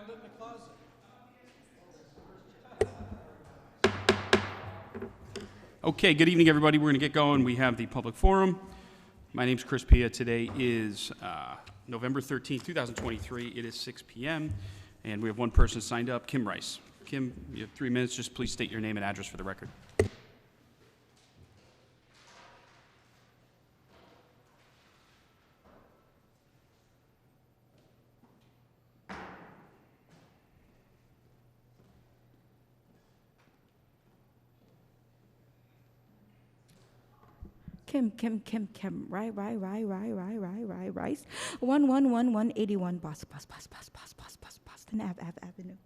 found it in the closet. Okay, good evening, everybody. We're going to get going. We have the public forum. My name's Chris Pia. Today is November 13th, 2023. It is 6 p.m., and we have one person signed up, Kim Rice. Kim, you have 3 minutes. Just please state your name and address for the record. Kim, Rice, 111181 Boston Avenue.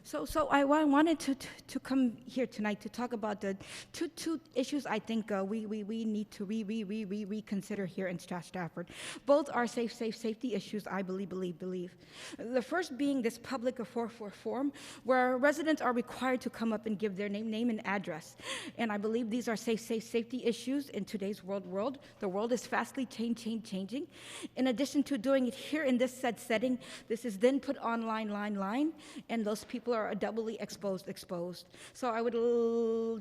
So I wanted to come here tonight to talk about the two issues I think we need to reconsider here in Stratford. Both are safety issues, I believe. The first being this public forum, where residents are required to come up and give their name and address. And I believe these are safety issues in today's world. The world is fastly changing. In addition to doing it here in this said setting, this is then put online, and those people are doubly exposed. So I would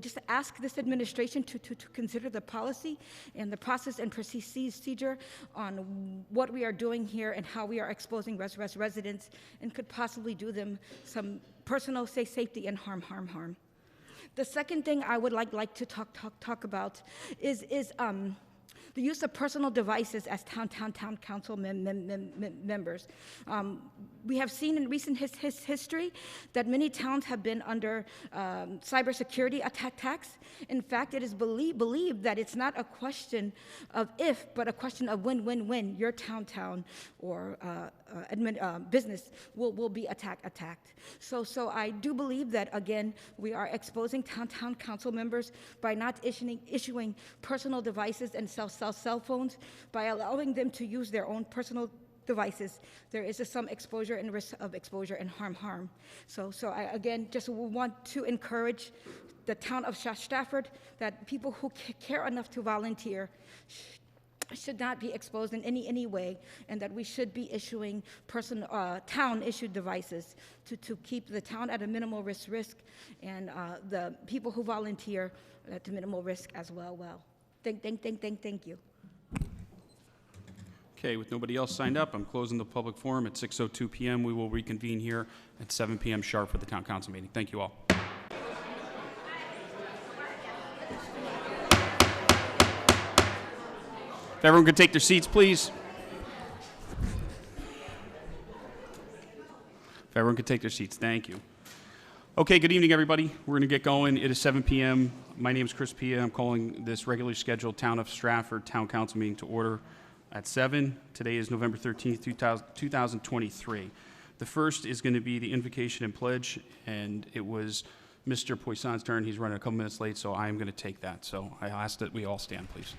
just ask this administration to consider the policy and the process and procedure on what we are doing here and how we are exposing residents and could possibly do them some personal safety and harm. The second thing I would like to talk about is the use of personal devices as town council members. We have seen in recent history that many towns have been under cybersecurity attacks. In fact, it is believed that it's not a question of if, but a question of when your town or business will be attacked. So I do believe that, again, we are exposing town council members by not issuing personal devices and cell phones, by allowing them to use their own personal devices. There is some exposure and risk of exposure and harm. So I, again, just want to encourage the town of Stratford that people who care enough to volunteer should not be exposed in any way, and that we should be issuing town-issued devices to keep the town at a minimal risk and the people who volunteer at a minimal risk as well. Thank you. Okay, with nobody else signed up, I'm closing the public forum at 6:02 p.m. We will reconvene here at 7 p.m. sharp for the town council meeting. Thank you all. If everyone could take their seats, please. If everyone could take their seats, thank you. Okay, good evening, everybody. We're going to get going. It is 7 p.m. My name is Chris Pia. I'm calling this regularly scheduled Town of Stratford Town Council meeting to order at 7. Today is November 13th, 2023. The first is going to be the invocation and pledge, and it was Mr. Poisson's turn. He's running a couple minutes late, so I am going to take that. So I ask that we all stand, please.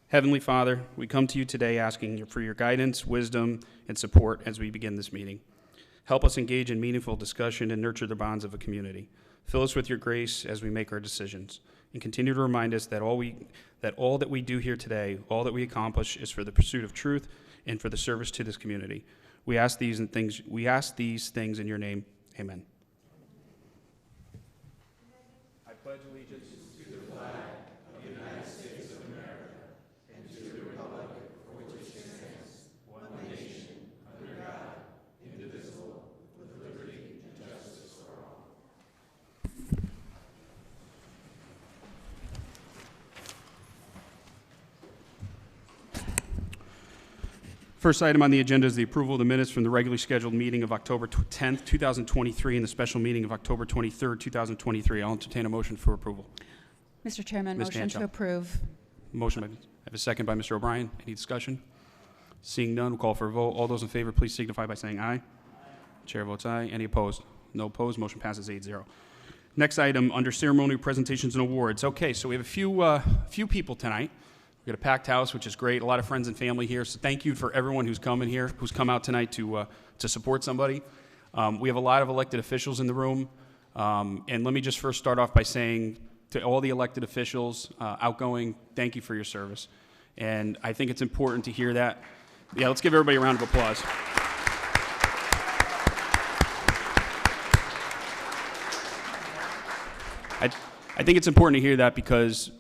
Heavenly Father, we come to you today asking for your guidance, wisdom, and support as we begin this meeting. Help us engage in meaningful discussion and nurture the bonds of a community. Fill us with your grace as we make our decisions, and continue to remind us that all that we do here today, all that we accomplish, is for the pursuit of truth and for the service to this community. We ask these things in your name. Amen. I pledge allegiance to the flag of the United States of America and to the republic for which it stands, one nation, under God, indivisible, with liberty and justice for all. First item on the agenda is the approval of the minutes from the regularly scheduled meeting of October 10th, 2023, and the special meeting of October 23rd, 2023. I'll entertain a motion for approval. Mr. Chairman, Ms. motion Cantrell. to approve. Motion, I have a second by Mr. O'Brien. Any discussion? Seeing none, we'll call for a vote. All those in favor, please signify by saying aye. Chair votes aye. Any opposed? No opposed. Motion passes 8-0. Next item, under ceremonial presentations and awards. Okay, so we have a few people tonight. We've got a packed house, which is great. A lot of friends and family here. So thank you for everyone who's coming here, who's come out tonight to support somebody. We have a lot of elected officials in the room. And let me just first start off by saying to all the elected officials, outgoing, thank you for your service. And I think it's important to hear that. Yeah, let's give everybody a round of applause. I think it's important to hear that because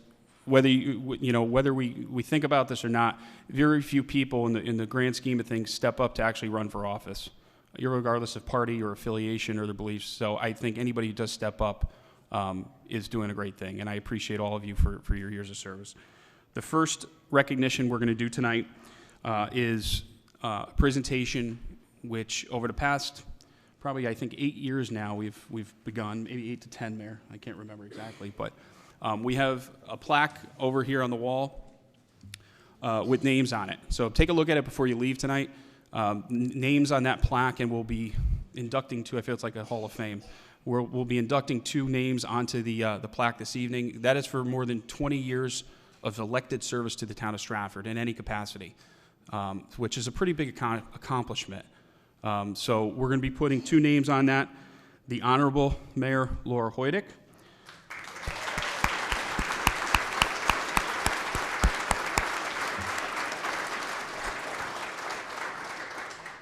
whether whether we think about this or not, very few people in the grand scheme of things step up to actually run for office, regardless of party or affiliation or their beliefs. So I think anybody who does step up is doing a great thing, and I appreciate all of you for your years of service. The first recognition we're going to do tonight is a presentation which over the past probably, I think, 8 years now we've begun, maybe 8 to 10, Mayor. I can't remember exactly, but we have a plaque over here on the wall with names on it. So take a look at it before you leave tonight. Names on that plaque, and we'll be inducting two. I feel it's like a Hall of Fame. We'll be inducting 2 names onto the plaque this evening. That is for more than 20 years of elected service to the town of Stratford in any capacity, which is a pretty big accomplishment. So we're going to be putting 2 names on that. The Honorable Mayor Laura Hoydick.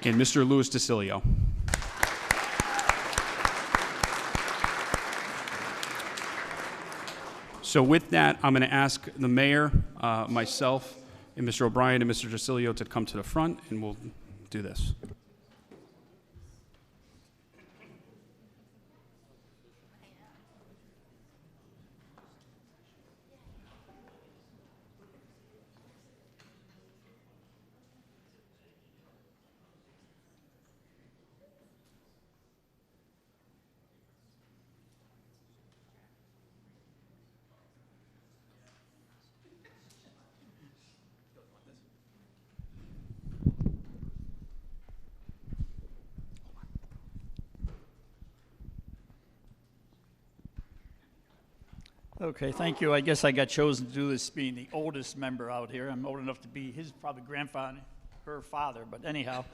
And Mr. Louis DeCilio. So with that, I'm going to ask the mayor, myself, and Mr. O'Brien and Mr. DeCilio to come to the front, and we'll do this. Okay, thank you. I guess I got chosen to do this being the oldest member out here. I'm old enough to be his probably grandfather, her father, but anyhow.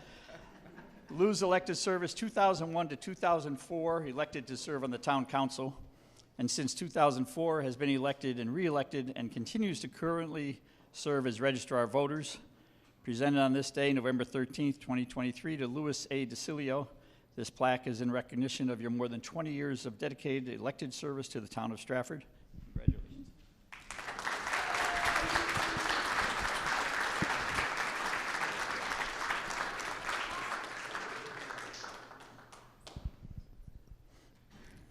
Lou's elected service 2001 to 2004, elected to serve on the town council, and since 2004 has been elected and re-elected and continues to currently serve as registrar of voters. Presented on this day, November 13th, 2023, to Louis A. DeCilio. This plaque is in recognition of your more than 20 years of dedicated elected service to the town of Stratford. Congratulations.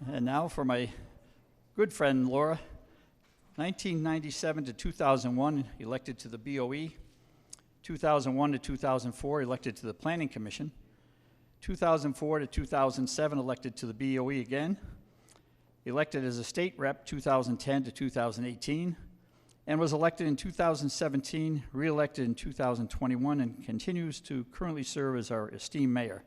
And now for my good friend Laura. 1997 to 2001, elected to the BOE. 2001 to 2004, elected to the Planning Commission. 2004 to 2007, elected to the BOE again. Elected as a state rep 2010 to 2018, and was elected in 2017, re-elected in 2021, and continues to currently serve as our esteemed mayor.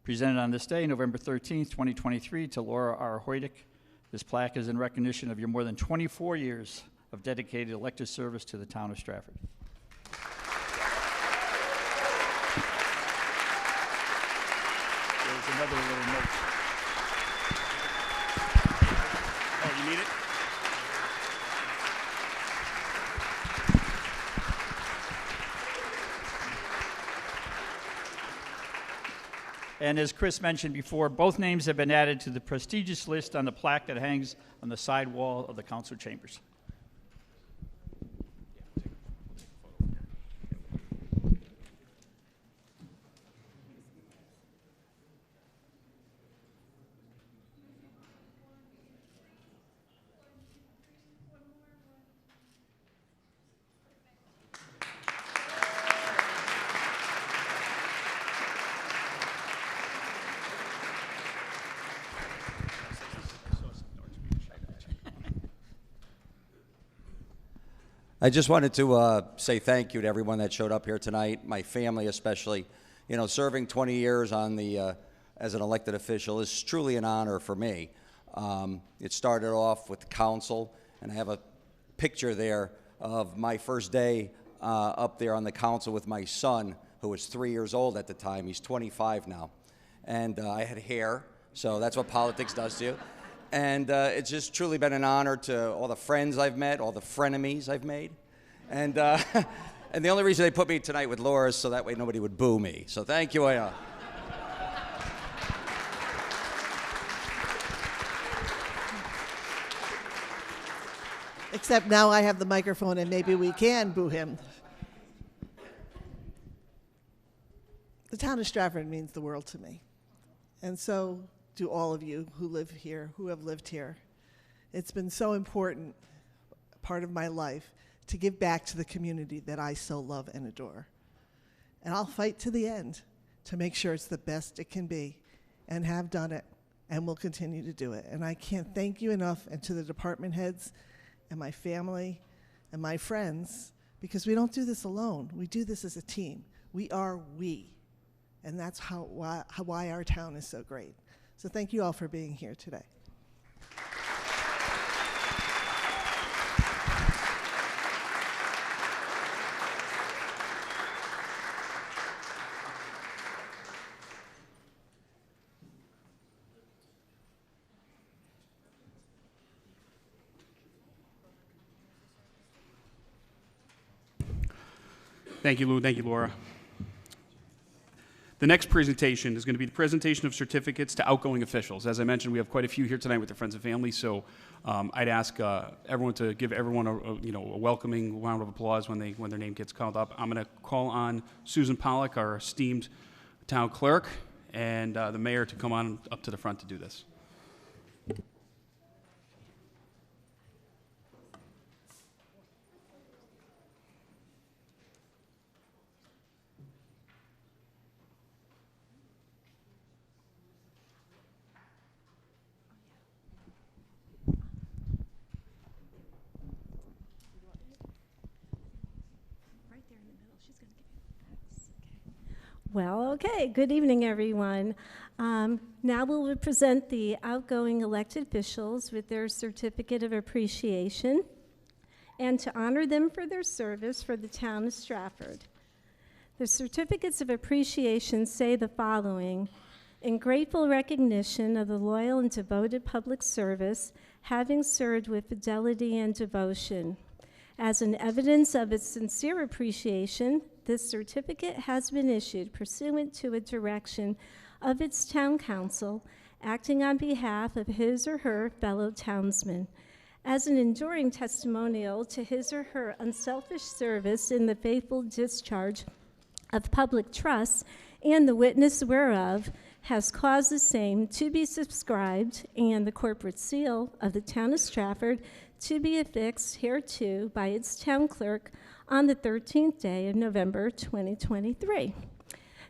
Presented on this day, November 13th, 2023, to Laura R. Hoydick. This plaque is in recognition of your more than 24 years of dedicated elected service to the town of Stratford. There's another little note. Oh, you need it? And as Chris mentioned before, both names have been added to the prestigious list on the plaque that hangs on the side wall of the council chambers. I just wanted to say thank you to everyone that showed up here tonight, my family especially. You know, serving 20 years on the as an elected official is truly an honor for me. It started off with the council, and I have a picture there of my first day up there on the council with my son, who was 3 years old at the time. He's 25 now. And I had hair, so that's what politics does to you. And it's just truly been an honor to all the friends I've met, all the frenemies I've made. And, and the only reason they put me tonight with Laura is so that way nobody would boo me. So thank you. Except now I have the microphone and maybe we can boo him. The town of Stratford means the world to me. And so do all of you who live here, who have lived here. It's been so important, part of my life, to give back to the community that I so love and adore. And I'll fight to the end to make sure it's the best it can be, and have done it, and will continue to do it. And I can't thank you enough, and to the department heads, and my family, and my friends, because we don't do this alone. We do this as a team. We are we. And that's why our town is so great. So thank you all for being here today. Thank you, Lou. Thank you, Laura. The next presentation is going to be the presentation of certificates to outgoing officials. As I mentioned, we have quite a few here tonight with their friends and family, so I'd ask everyone to give everyone a welcoming round of applause when their name gets called up. I'm going to call on Susan Pollock, our esteemed town clerk, and the mayor to come on up to the front to do this. Well, okay. Good evening, everyone. Now we'll present the outgoing elected officials with their certificate of appreciation and to honor them for their service for the town of Stratford. The certificates of appreciation say the following: in grateful recognition of the loyal and devoted public service, having served with fidelity and devotion. As an evidence of its sincere appreciation, this certificate has been issued pursuant to a direction of its town council, acting on behalf of his or her fellow townsmen. As an enduring testimonial to his or her unselfish service in the faithful discharge of public trust, and the witness whereof has caused the same to be subscribed, and the corporate seal of the town of Stratford to be affixed hereto by its town clerk on the 13th day of November 2023.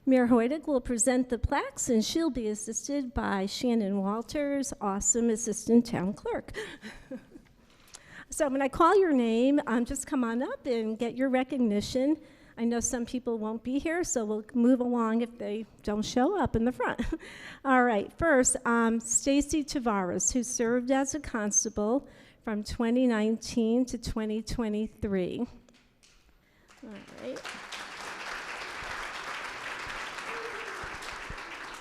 Mayor Hoydick will present the plaques, and she'll be assisted by Shannon Walters, awesome assistant town clerk. So when I call your name, just come on up and get your recognition. I know some people won't be here, so we'll move along if they don't show up in the front. All right, first, Stacy Tavares, who served as a constable from 2019 to 2023. All right.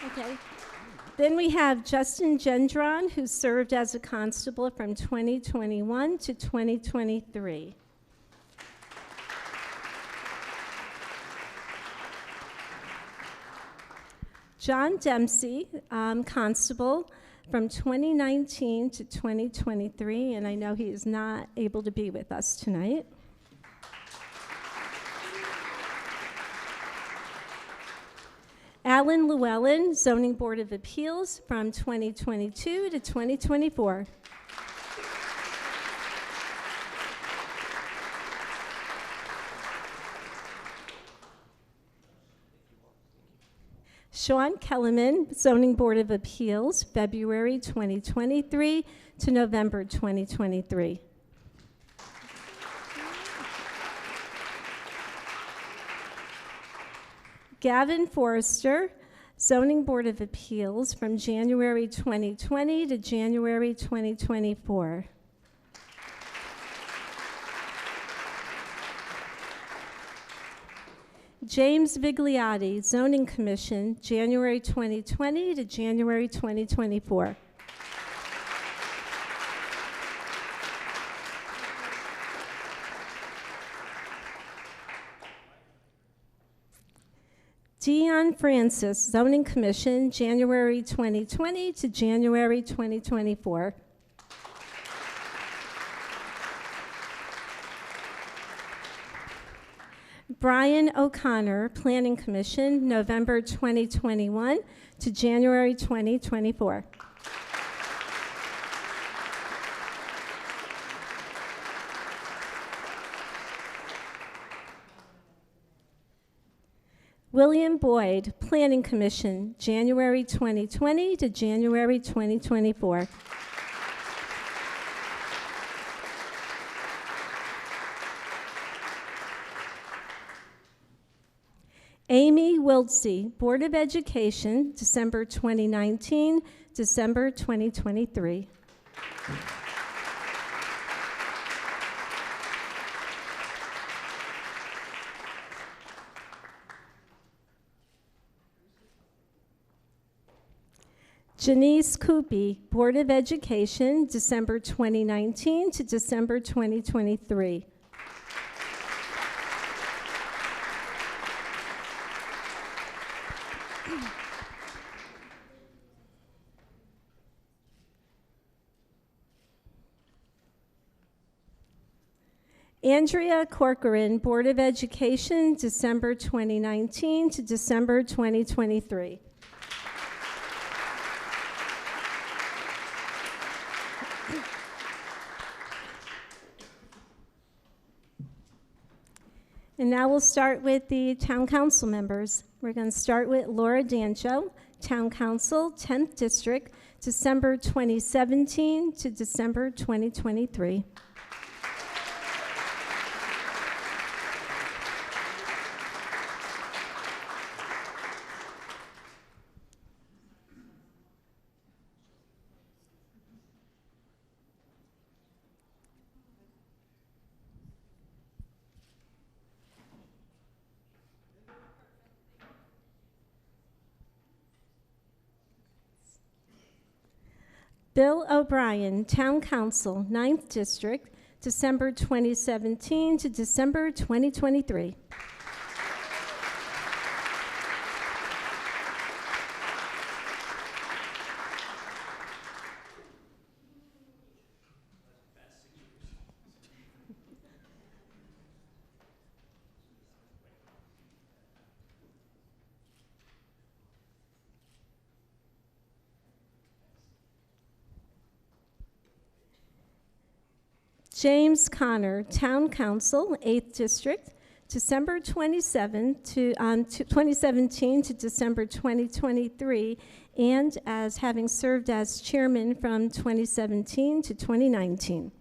Okay. Then we have Justin Gendron, who served as a constable from 2021 to 2023. John Dempsey, constable from 2019 to 2023, and I know he is not able to be with us tonight. Alan Llewellyn, Zoning Board of Appeals from 2022 to 2024. Sean Kellerman, Zoning Board of Appeals, February 2023 to November 2023. Gavin Forrester, Zoning Board of Appeals from January 2020 to January 2024. James Vigliotti, Zoning Commission, January 2020 to January 2024. Dion Francis, Zoning Commission, January 2020 to January 2024. Brian O'Connor, Planning Commission, November 2021 to January 2024. William Boyd, Planning Commission, January 2020 to January 2024. Amy Wiltsey, Board of Education, December 2019, December 2023. Janice Coopy, Board of Education, December 2019 to December 2023. Andrea Corcoran, Board of Education, December 2019 to December 2023. And now we'll start with the Town Council members. We're going to start with Laura Dancho, Town Council, 10th District, December 2017 to December 2023. Bill O'Brien, Town Council, 9th District, December 2017 to December 2023. James Connor, Town Council, 8th District, December 2017 to December 2023, and as having served as chairman from 2017 to 2019.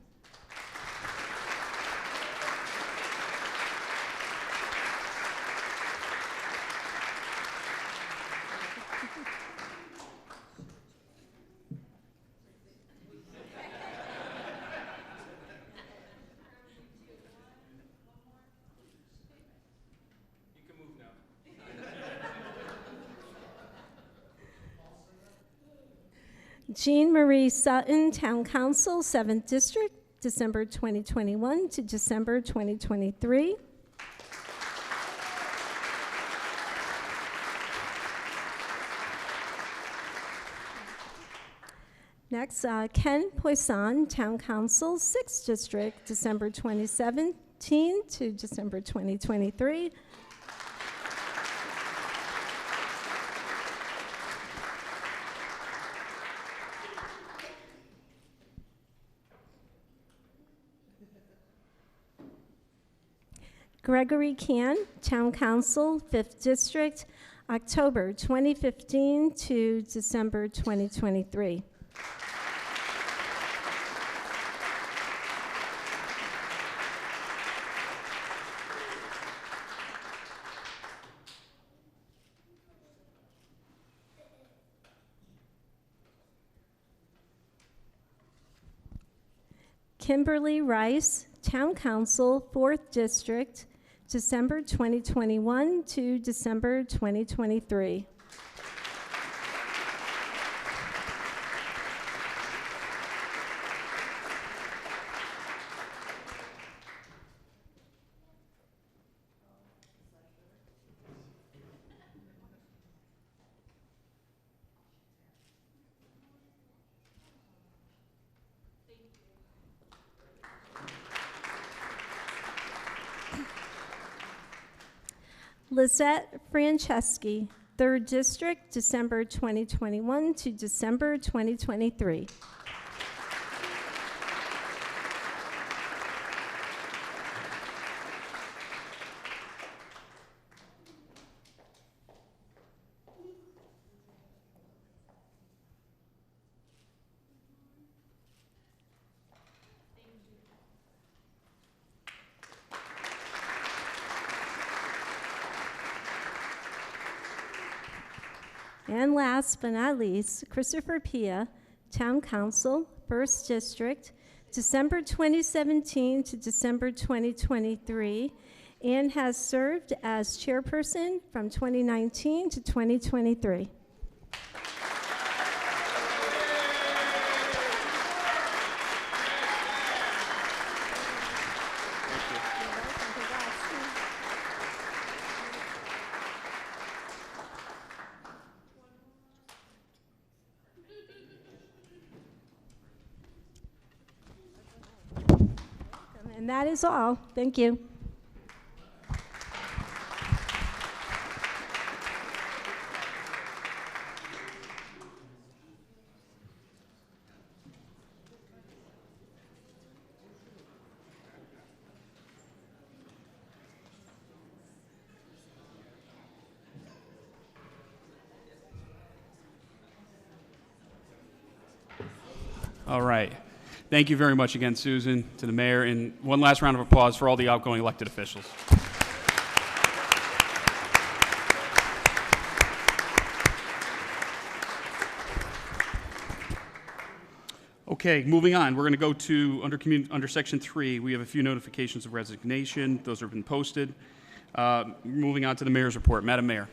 Jean Marie Sutton, Town Council, 7th District, December 2021 to December 2023. Next, Ken Poisson, Town Council, 6th District, December 2017 to December 2023. Gregory Can, Town Council, 5th District, October 2015 to December 2023. Kimberly Rice, Town Council, 4th District, December 2021 to December 2023. Lizette Franceschi, 3rd District, December 2021 to December 2023. And last but not least, Christopher Pia, Town Council, 1st District, December 2017 to December 2023, and has served as chairperson from 2019 to 2023. And that is all. Thank you. All right. Thank you very much again, Susan, to the mayor, and one last round of applause for all the outgoing elected officials. Okay, moving on. We're going to go to under Section 3. We have a few notifications of resignation. Those have been posted. Moving on to the mayor's report. Madam Mayor.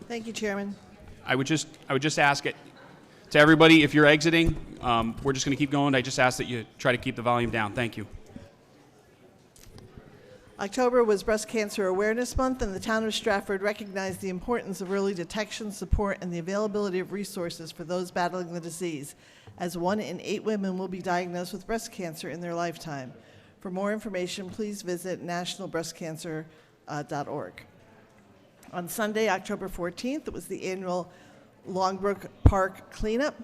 Thank you, Chairman. I would just ask it to everybody, if you're exiting, we're just going to keep going. I just ask that you try to keep the volume down. Thank you. October was Breast Cancer Awareness Month, and the town of Stratford recognized the importance of early detection, support, and the availability of resources for those battling the disease, as 1 in 8 women will be diagnosed with breast cancer in their lifetime. For more information, please visit nationalbreastcancer.org. On Sunday, October 14th, it was the annual Longbrook Park cleanup.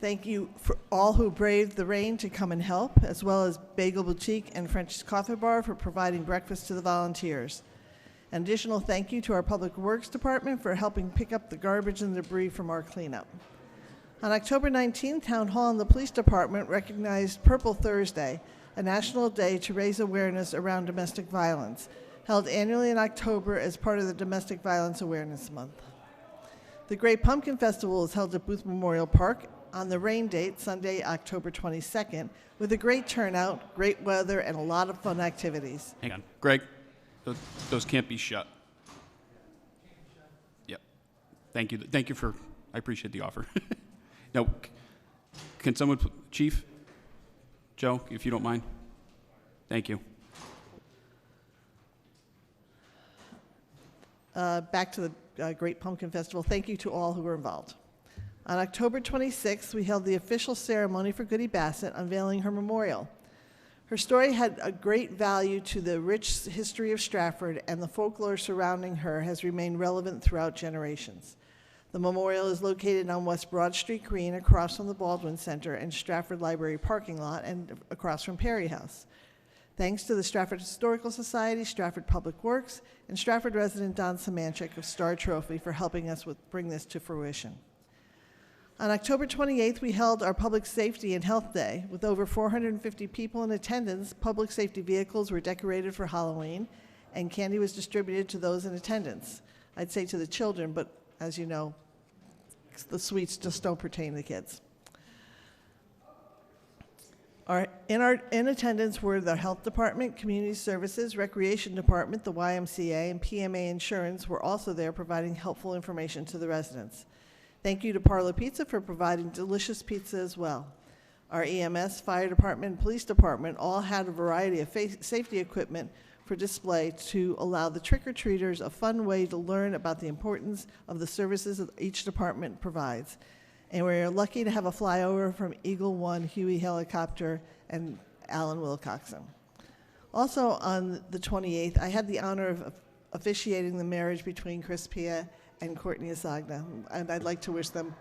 Thank you for all who braved the rain to come and help, as well as Bagel Boutique and French's Coffee Bar for providing breakfast to the volunteers. An additional thank you to our Public Works Department for helping pick up the garbage and debris from our cleanup. On October 19th, Town Hall and the Police Department recognized Purple Thursday, a national day to raise awareness around domestic violence, held annually in October as part of the Domestic Violence Awareness Month. The Great Pumpkin Festival is held at Booth Memorial Park on the rain date, Sunday, October 22nd, with a great turnout, great weather, and a lot of fun activities. Hang on. Greg, those can't be shut. Yep. Thank you. Thank you for, I appreciate the offer. Now, can someone, Chief, Joe, if you don't mind? Thank you. Back to the Great Pumpkin Festival. Thank you to all who were involved. On October 26th, we held the official ceremony for Goody Bassett, unveiling her memorial. Her story had a great value to the rich history of Stratford, and the folklore surrounding her has remained relevant throughout generations. The memorial is located on West Broad Street Green, across from the Baldwin Center and Stratford Library parking lot, and across from Perry House. Thanks to the Stratford Historical Society, Stratford Public Works, and Stratford resident Don Samanchik of Star Trophy for helping us bring this to fruition. On October 28th, we held our Public Safety and Health Day. With over 450 people in attendance, public safety vehicles were decorated for Halloween, and candy was distributed to those in attendance. I'd say to the children, but as you know, the sweets just don't pertain to kids. In attendance were the Health Department, Community Services, Recreation Department, the YMCA, and PMA Insurance were also there providing helpful information to the residents. Thank you to Parla Pizza for providing delicious pizza as well. Our EMS, Fire Department, and Police Department all had a variety of safety equipment for display to allow the trick-or-treaters a fun way to learn about the importance of the services that each department provides. And we're lucky to have a flyover from Eagle One Huey Helicopter and Alan Wilcoxon. Also on the 28th, I had the honor of officiating the marriage between Chris Pia and Courtney Asagna, and I'd like to wish them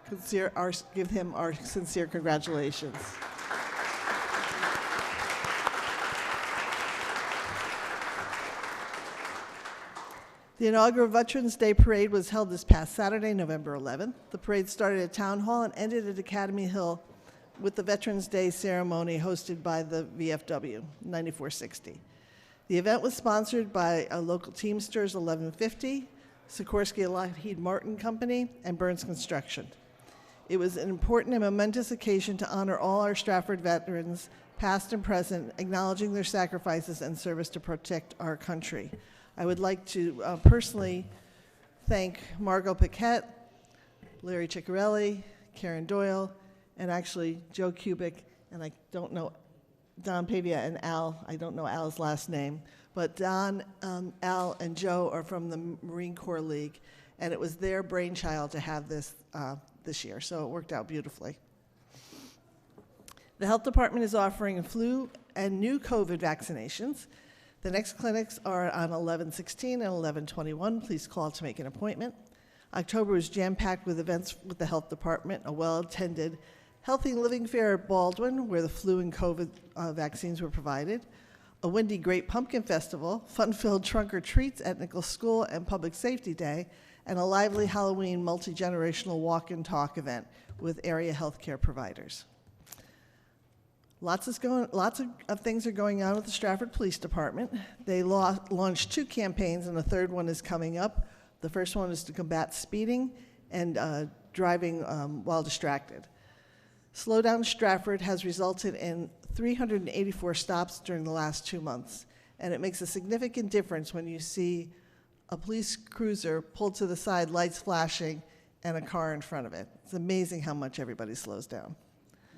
give him our sincere congratulations. The inaugural Veterans Day Parade was held this past Saturday, November 11th. The parade started at Town Hall and ended at Academy Hill with the Veterans Day ceremony hosted by the VFW, 9460. The event was sponsored by local Teamsters 1150, Sikorsky Lockheed Martin Company, and Burns Construction. It was an important and momentous occasion to honor all our Stratford veterans, past and present, acknowledging their sacrifices and service to protect our country. I would like to personally thank Margot Paquette, Larry Ciccarelli, Karen Doyle, and actually Joe Kubik, and I don't know, Don Pavia and Al, I don't know Al's last name, but Don, Al, and Joe are from the Marine Corps League, and it was their brainchild to have this this year, so it worked out beautifully. The health department is offering flu and new COVID vaccinations. The next clinics are on 11/16 and 11/21. Please call to make an appointment. October was jam-packed with events with the health department, a well-attended Healthy Living Fair at Baldwin, where the flu and COVID vaccines were provided, a windy Great Pumpkin Festival, fun-filled trunk or treats at Nichols School and Public Safety Day, and a lively Halloween multi-generational walk and talk event with area healthcare providers. Lots of things are going on with the Stratford Police Department. They launched 2 campaigns, and a third one is coming up. The first one is to combat speeding and driving while distracted. Slow Down Stratford has resulted in 384 stops during the last 2 months, and it makes a significant difference when you see a police cruiser pulled to the side, lights flashing, and a car in front of it. It's amazing how much everybody slows down.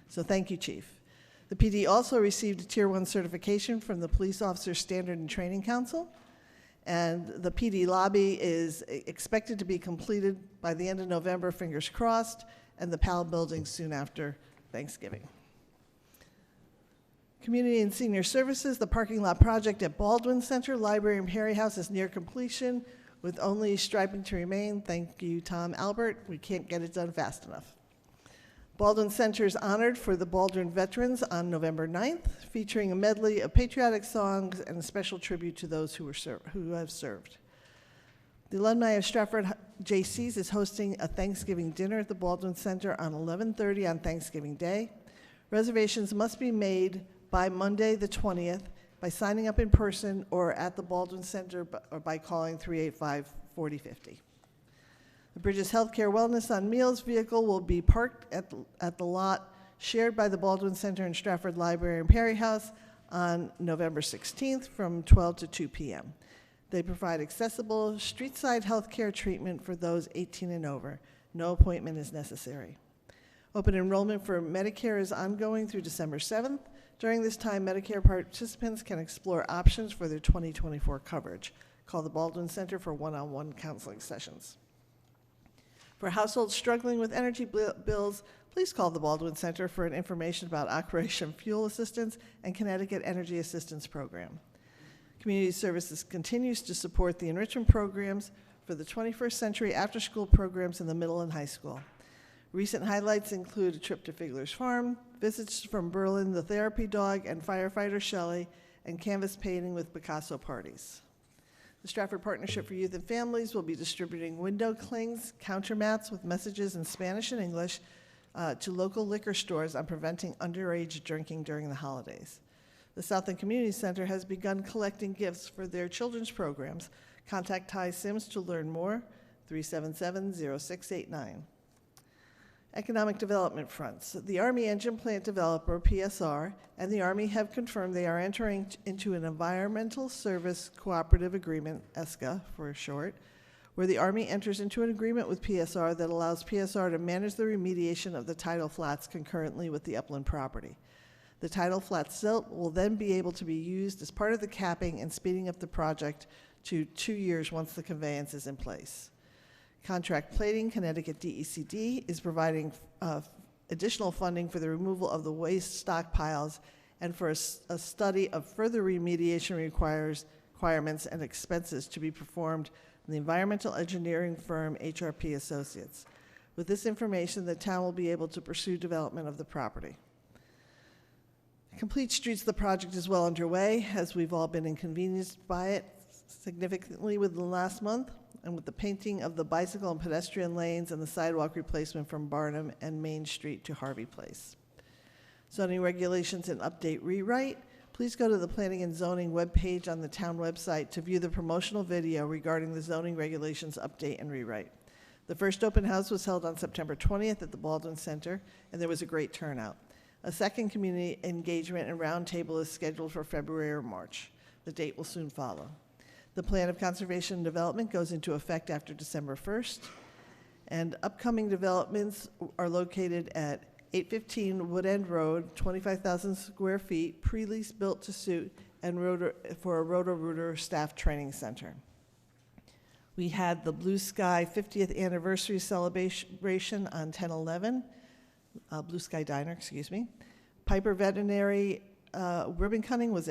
So thank you, Chief. The PD also received a Tier 1 certification from the Police Officer Standard and Training Council, and the PD lobby is expected to be completed by the end of November, fingers crossed, and the PAL building soon after Thanksgiving. Community and Senior Services, the parking lot project at Baldwin Center, Library and Perry House is near completion with only striping to remain. Thank you, Tom Albert. We can't get it done fast enough. Baldwin Center is honored for the Baldwin veterans on November 9th, featuring a medley of patriotic songs and a special tribute to those who have served. The alumni of Stratford JCs is hosting a Thanksgiving dinner at the Baldwin Center on 11:30 on Thanksgiving Day. Reservations must be made by Monday the 20th by signing up in person or at the Baldwin Center or by calling 385-4050. The Bridges Healthcare Wellness on Meals vehicle will be parked at the lot shared by the Baldwin Center and Stratford Library and Perry House on November 16th from 12 to 2 p.m. They provide accessible street-side healthcare treatment for those 18 and over. No appointment is necessary. Open enrollment for Medicare is ongoing through December 7th. During this time, Medicare participants can explore options for their 2024 coverage. Call the Baldwin Center for one-on-one counseling sessions. For households struggling with energy bills, please call the Baldwin Center for information about Operation Fuel Assistance and Connecticut Energy Assistance Program. Community Services continues to support the enrichment programs for the 21st century after-school programs in the middle and high school. Recent highlights include a trip to Figler's Farm, visits from Berlin the Therapy Dog and firefighter Shelley, and canvas painting with Picasso parties. The Stratford Partnership for Youth and Families will be distributing window clings, counter mats with messages in Spanish and English to local liquor stores on preventing underage drinking during the holidays. The South End Community Center has begun collecting gifts for their children's programs. Contact Ty Sims to learn more, 377-0689. Economic development fronts. The Army Engine Plant Developer, PSR, and the Army have confirmed they are entering into an Environmental Service Cooperative Agreement, ESCA for short, where the Army enters into an agreement with PSR that allows PSR to manage the remediation of the tidal flats concurrently with the upland property. The tidal flat silt will then be able to be used as part of the capping and speeding up the project to 2 years once the conveyance is in place. Contract Plating, Connecticut DECD, is providing additional funding for the removal of the waste stockpiles and for a study of further remediation requirements and expenses to be performed in the environmental engineering firm HRP Associates. With this information, the town will be able to pursue development of the property. Complete Streets, the project is well underway, as we've all been inconvenienced by it significantly within the last month, and with the painting of the bicycle and pedestrian lanes and the sidewalk replacement from Barnum and Main Street to Harvey Place. Zoning regulations and update rewrite. Please go to the Planning and Zoning webpage on the town website to view the promotional video regarding the zoning regulations update and rewrite. The first open house was held on September 20th at the Baldwin Center, and there was a great turnout. A second community engagement and roundtable is scheduled for February or March. The date will soon follow. The Plan of Conservation and Development goes into effect after December 1st, and upcoming developments are located at 815 Wood End Road, 25,000 square feet, pre-lease built to suit, and for a Roto-Rooter staff training center. We had the Blue Sky 50th anniversary celebration on 10/11, Blue Sky Diner, excuse me. Piper Veterinary ribbon cutting was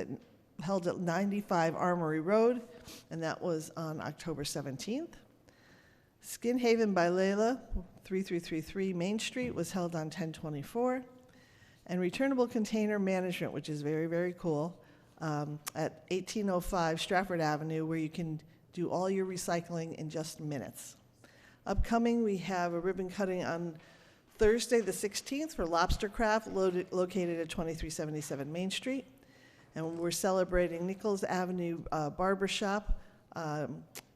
held at 95 Armory Road, and that was on October 17th. Skin Haven by Layla, 3333 Main Street, was held on 10/24. And Returnable Container Management, which is very, very cool, at 1805 Stratford Avenue, where you can do all your recycling in just minutes. Upcoming, we have a ribbon cutting on Thursday the 16th for Lobster Craft, located at 2377 Main Street. And we're celebrating Nichols Avenue Barbershop,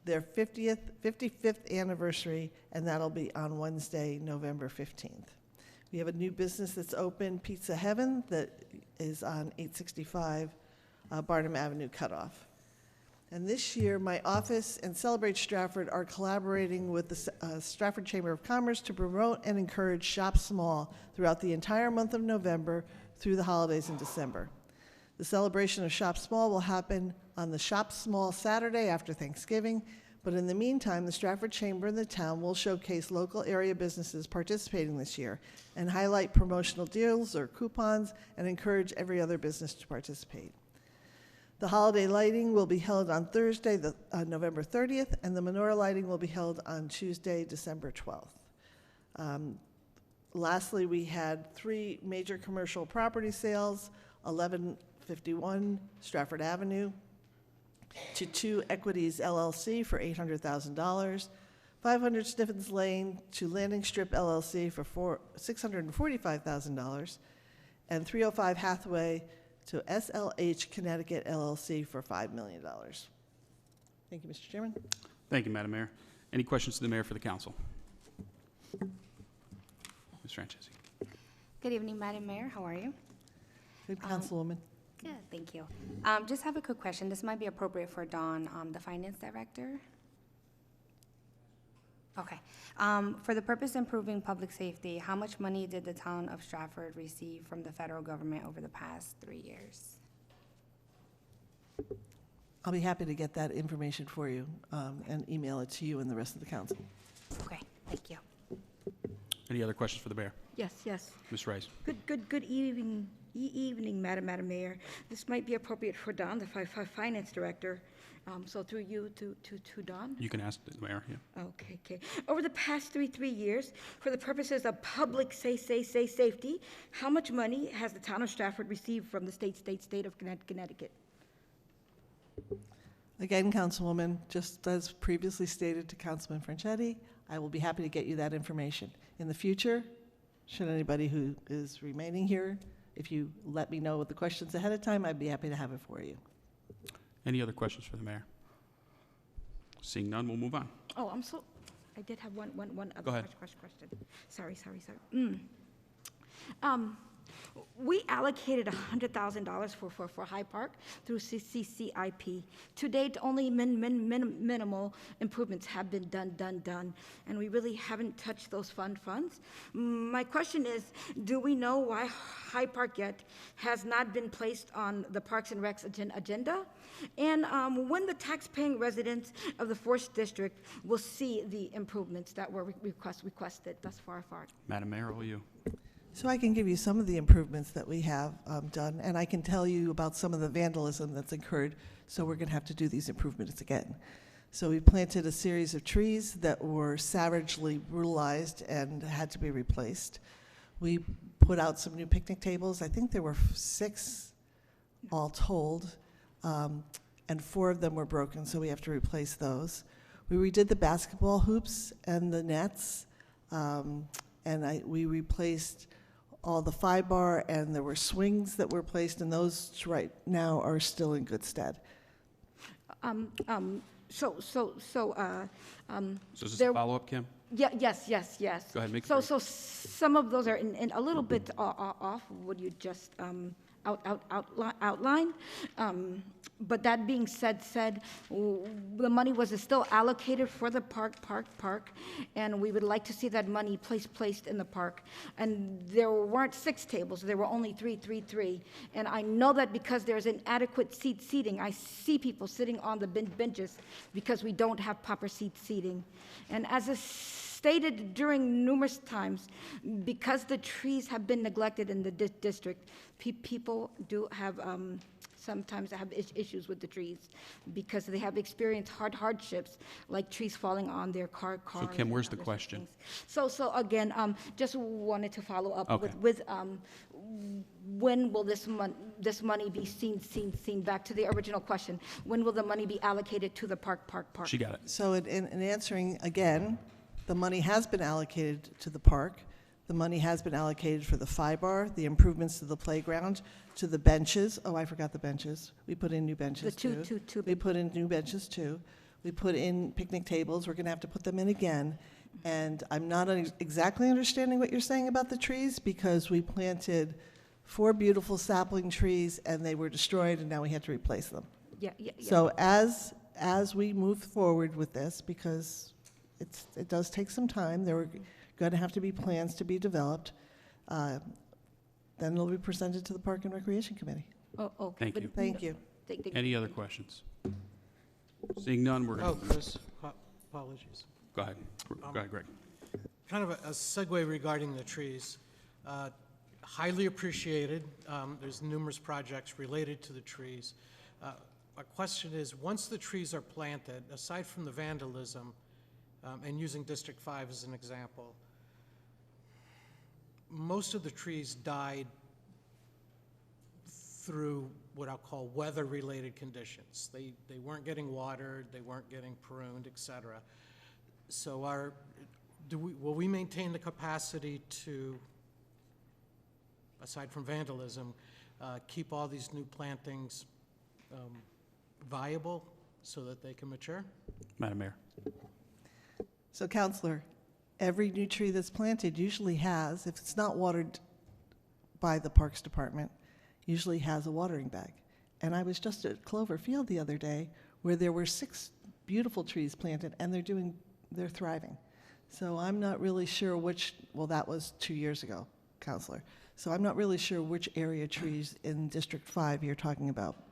their 55th anniversary, and that'll be on Wednesday, November 15th. We have a new business that's open, Pizza Heaven, that is on 865 Barnum Avenue Cutoff. And this year, my office and Celebrate Stratford are collaborating with the Stratford Chamber of Commerce to promote and encourage Shop Small throughout the entire month of November through the holidays in December. The celebration of Shop Small will happen on the Shop Small Saturday after Thanksgiving, but in the meantime, the Stratford Chamber and the town will showcase local area businesses participating this year and highlight promotional deals or coupons and encourage every other business to participate. The holiday lighting will be held on Thursday, November 30th, and the menorah lighting will be held on Tuesday, December 12th. Lastly, we had 3 major commercial property sales, 1151 Stratford Avenue, to 2 Equities LLC for $800,000, 500 Sniffens Lane to Landing Strip LLC for $645,000, and 305 Hathaway to SLH Connecticut LLC for $5 million. Thank you, Mr. Chairman. Thank you, Madam Mayor. Any questions to the mayor for the council? Ms. Franchese. Good evening, Madam Mayor. How are you? Good, Councilwoman. Good, thank you. Just have a quick question. This might be appropriate for Dawn, the Finance Director. Okay. For the purpose of improving public safety, how much money did the town of Stratford receive from the federal government over the past 3 years? I'll be happy to get that information for you and email it to you and the rest of the council. Okay, thank you. Any other questions for the mayor? Yes. Ms. Rice. Good evening, Madam Mayor. This might be appropriate for Don, the Finance Director. So through you to Don. You can ask the mayor, yeah. Okay. Over the past three years, for the purposes of public safety, how much money has the town of Stratford received from the state of Connecticut? Again, Councilwoman, just as previously stated to Councilman Franchetti, I will be happy to get you that information. In the future, should anybody who is remaining here, if you let me know with the questions ahead of time, I'd be happy to have it for you. Any other questions for the mayor? Seeing none, we'll move on. Oh, I did have one other Go ahead. question. Sorry. We allocated $100,000 for Hyde Park through CCIP. To date, only minimal improvements have been done, and we really haven't touched those funds. My question is, do we know why Hyde Park yet has not been placed on the Parks and Recs agenda? And when the tax-paying residents of the 4th District will see the improvements that were requested thus far? Madam Mayor, all you. So I can give you some of the improvements that we have done, and I can tell you about some of the vandalism that's occurred, so we're going to have to do these improvements again. So we planted a series of trees that were savagely brutalized and had to be replaced. We put out some new picnic tables. I think there were 6 all told, and 4 of them were broken, so we have to replace those. We redid the basketball hoops and the nets, we replaced all the 5-bar, and there were swings that were placed, and those right now are still in good stead. So is this there- a follow-up, Kim? Yeah, yes. Go ahead, make it So, brief. so some of those are in a little bit off. Would you just outline? But that being said, the money was still allocated for the park, and we would like to see that money placed in the park. And there weren't 6 tables; there were only three. And I know that because there's inadequate seating, I see people sitting on the benches because we don't have proper seating. And as is stated during numerous times, because the trees have been neglected in the district, people do have sometimes have issues with the trees because they have experienced hardships like trees falling on their cars. So Kim, where's the and other question? things. So again, just wanted to follow up Okay. with when will this money be seen back to the original question? When will the money be allocated to the park? She got it. So in answering again, the money has been allocated to the park. The money has been allocated for the 5-bar, the improvements to the playground, to the benches. Oh, I forgot the benches. We put in new benches too. two We put in new benches too. We put in picnic tables. We're going to have to put them in again. And I'm not exactly understanding what you're saying about the trees because we planted 4 beautiful sapling trees and they were destroyed and now we had to replace them. Yeah. So as we move forward with this, because it does take some time, there are going to have to be plans to be developed, then it'll be presented to the Park and Recreation Committee. Oh, okay. Thank But- you. Thank you. Any other questions? Seeing none, we're Oh, going to, Chris, apologies. go ahead. Go ahead, Greg. Kind of a segue regarding the trees. Highly appreciated. There's numerous projects related to the trees. My question is, once the trees are planted, aside from the vandalism, and using District 5 as an example, most of the trees died through what I'll call weather-related conditions. They weren't getting watered, they weren't getting pruned, et cetera. So will we maintain the capacity to, aside from vandalism, keep all these new plantings viable so that they can mature? Madam Mayor. So, Counselor, every new tree that's planted usually has, if it's not watered by the Parks Department, usually has a watering bag. And I was just at Clover Field the other day where there were 6 beautiful trees planted and they're thriving. So I'm not really sure that was 2 years ago, Counselor. So I'm not really sure which area trees in District 5 you're talking about.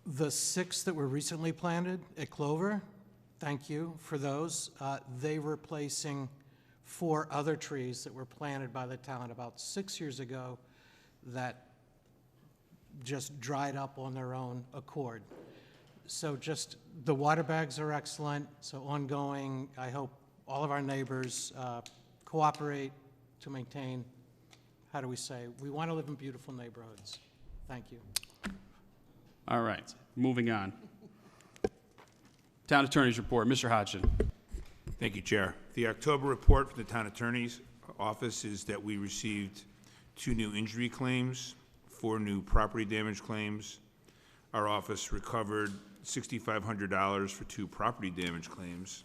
The 6 that were recently planted at Clover, thank you for those. They were replacing 4 other trees that were planted by the town about 6 years ago that just dried up on their own accord. So just, the water bags are excellent, so ongoing. I hope all of our neighbors cooperate to maintain, how do we say, we want to live in beautiful neighborhoods. Thank you. All right, moving on. Town Attorney's report. Mr. Hodgson. Thank you, Chair. The October report from the Town Attorney's Office is that we received 2 new injury claims, 4 new property damage claims. Our office recovered $6,500 for 2 property damage claims.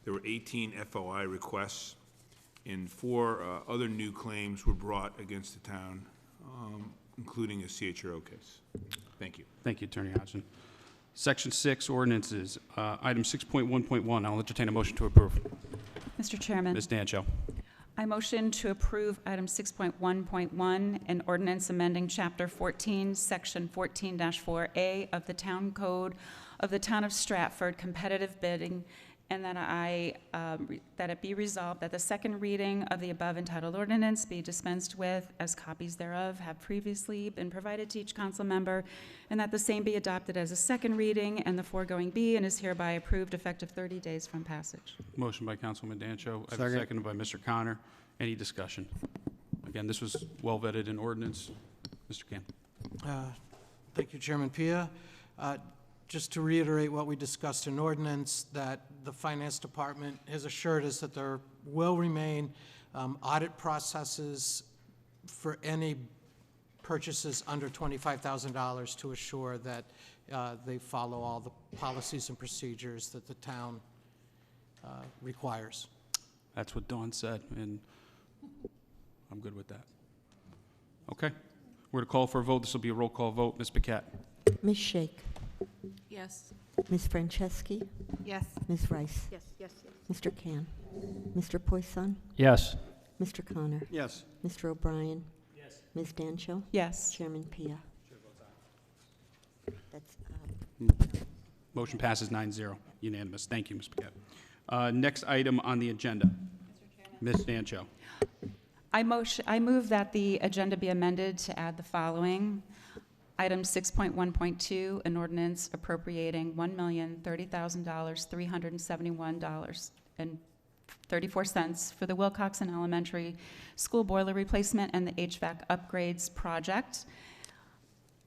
There were 18 FOI requests, and 4 other new claims were brought against the town, including a CHRO case. Thank you. Thank you, Attorney Hodgson. Section 6, ordinances. Item 6.1.1, I'll entertain a motion to approve. Mr. Chairman, Ms. Dancho. I motion to approve item 6.1.1, an ordinance amending Chapter 14, Section 14-4A of the Town Code of the Town of Stratford, competitive bidding, and that that it be resolved that the second reading of the above entitled ordinance be dispensed with, as copies thereof have previously been provided to each council member, and that the same be adopted as a second reading, and the foregoing be and is hereby approved effective 30 days from passage. Motion by Councilman Dancho. I have a second by Mr. Connor. Any discussion? Again, this was well vetted in ordinance. Mr. Can. Thank you, Chairman Pia. Just to reiterate what we discussed in ordinance, that the Finance Department has assured us that there will remain audit processes for any purchases under $25,000 to assure that they follow all the policies and procedures that the town requires. That's what Dawn said, and I'm good with that. Okay. We're to call for a vote. This will be a roll call vote. Ms. Paquette. Ms. Shake. Yes. Ms. Franceschi. Yes. Ms. Rice. Yes, yes, yes. Mr. Can. Mr. Poisson. Yes. Mr. Connor. Yes. Mr. O'Brien. Yes. Ms. Dancho. Yes. Chairman Pia. That's, Motion passes 9-0, unanimous. Thank you, Ms. Paquette. Next item on the agenda. Ms. Dancho. I move that the agenda be amended to add the following. Item 6.1.2, an ordinance appropriating $1,030,371.34 for the Wilcoxon Elementary School boiler replacement and the HVAC upgrades project.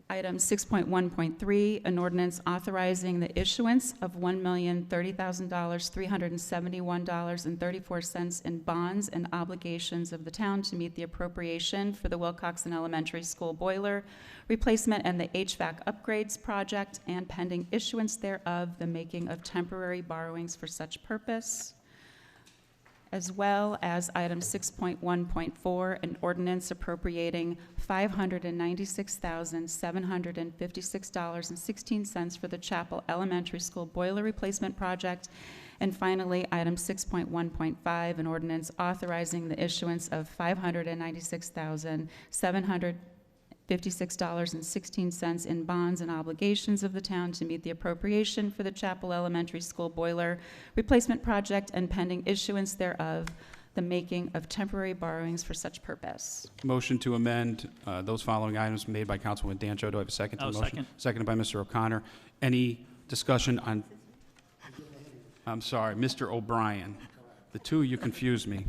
Item 6.1.3, an ordinance authorizing the issuance of $1,030,371.34 in bonds and obligations of the town to meet the appropriation for the Wilcoxon Elementary School boiler replacement and the HVAC upgrades project, and pending issuance thereof, the making of temporary borrowings for such purpose. As well as item 6.1.4, an ordinance appropriating $596,756.16 for the Chapel Elementary School boiler replacement project. And finally, item 6.1.5, an ordinance authorizing the issuance of $596,756.16 in bonds and obligations of the town to meet the appropriation for the Chapel Elementary School boiler replacement project, and pending issuance thereof, the making of temporary borrowings for such purpose. Motion to amend those following items made by Councilman Dancho. Do I have a second to the motion? Second. Seconded by Mr. O'Connor. Any discussion on, I'm sorry, Mr. O'Brien. The two of you confused me.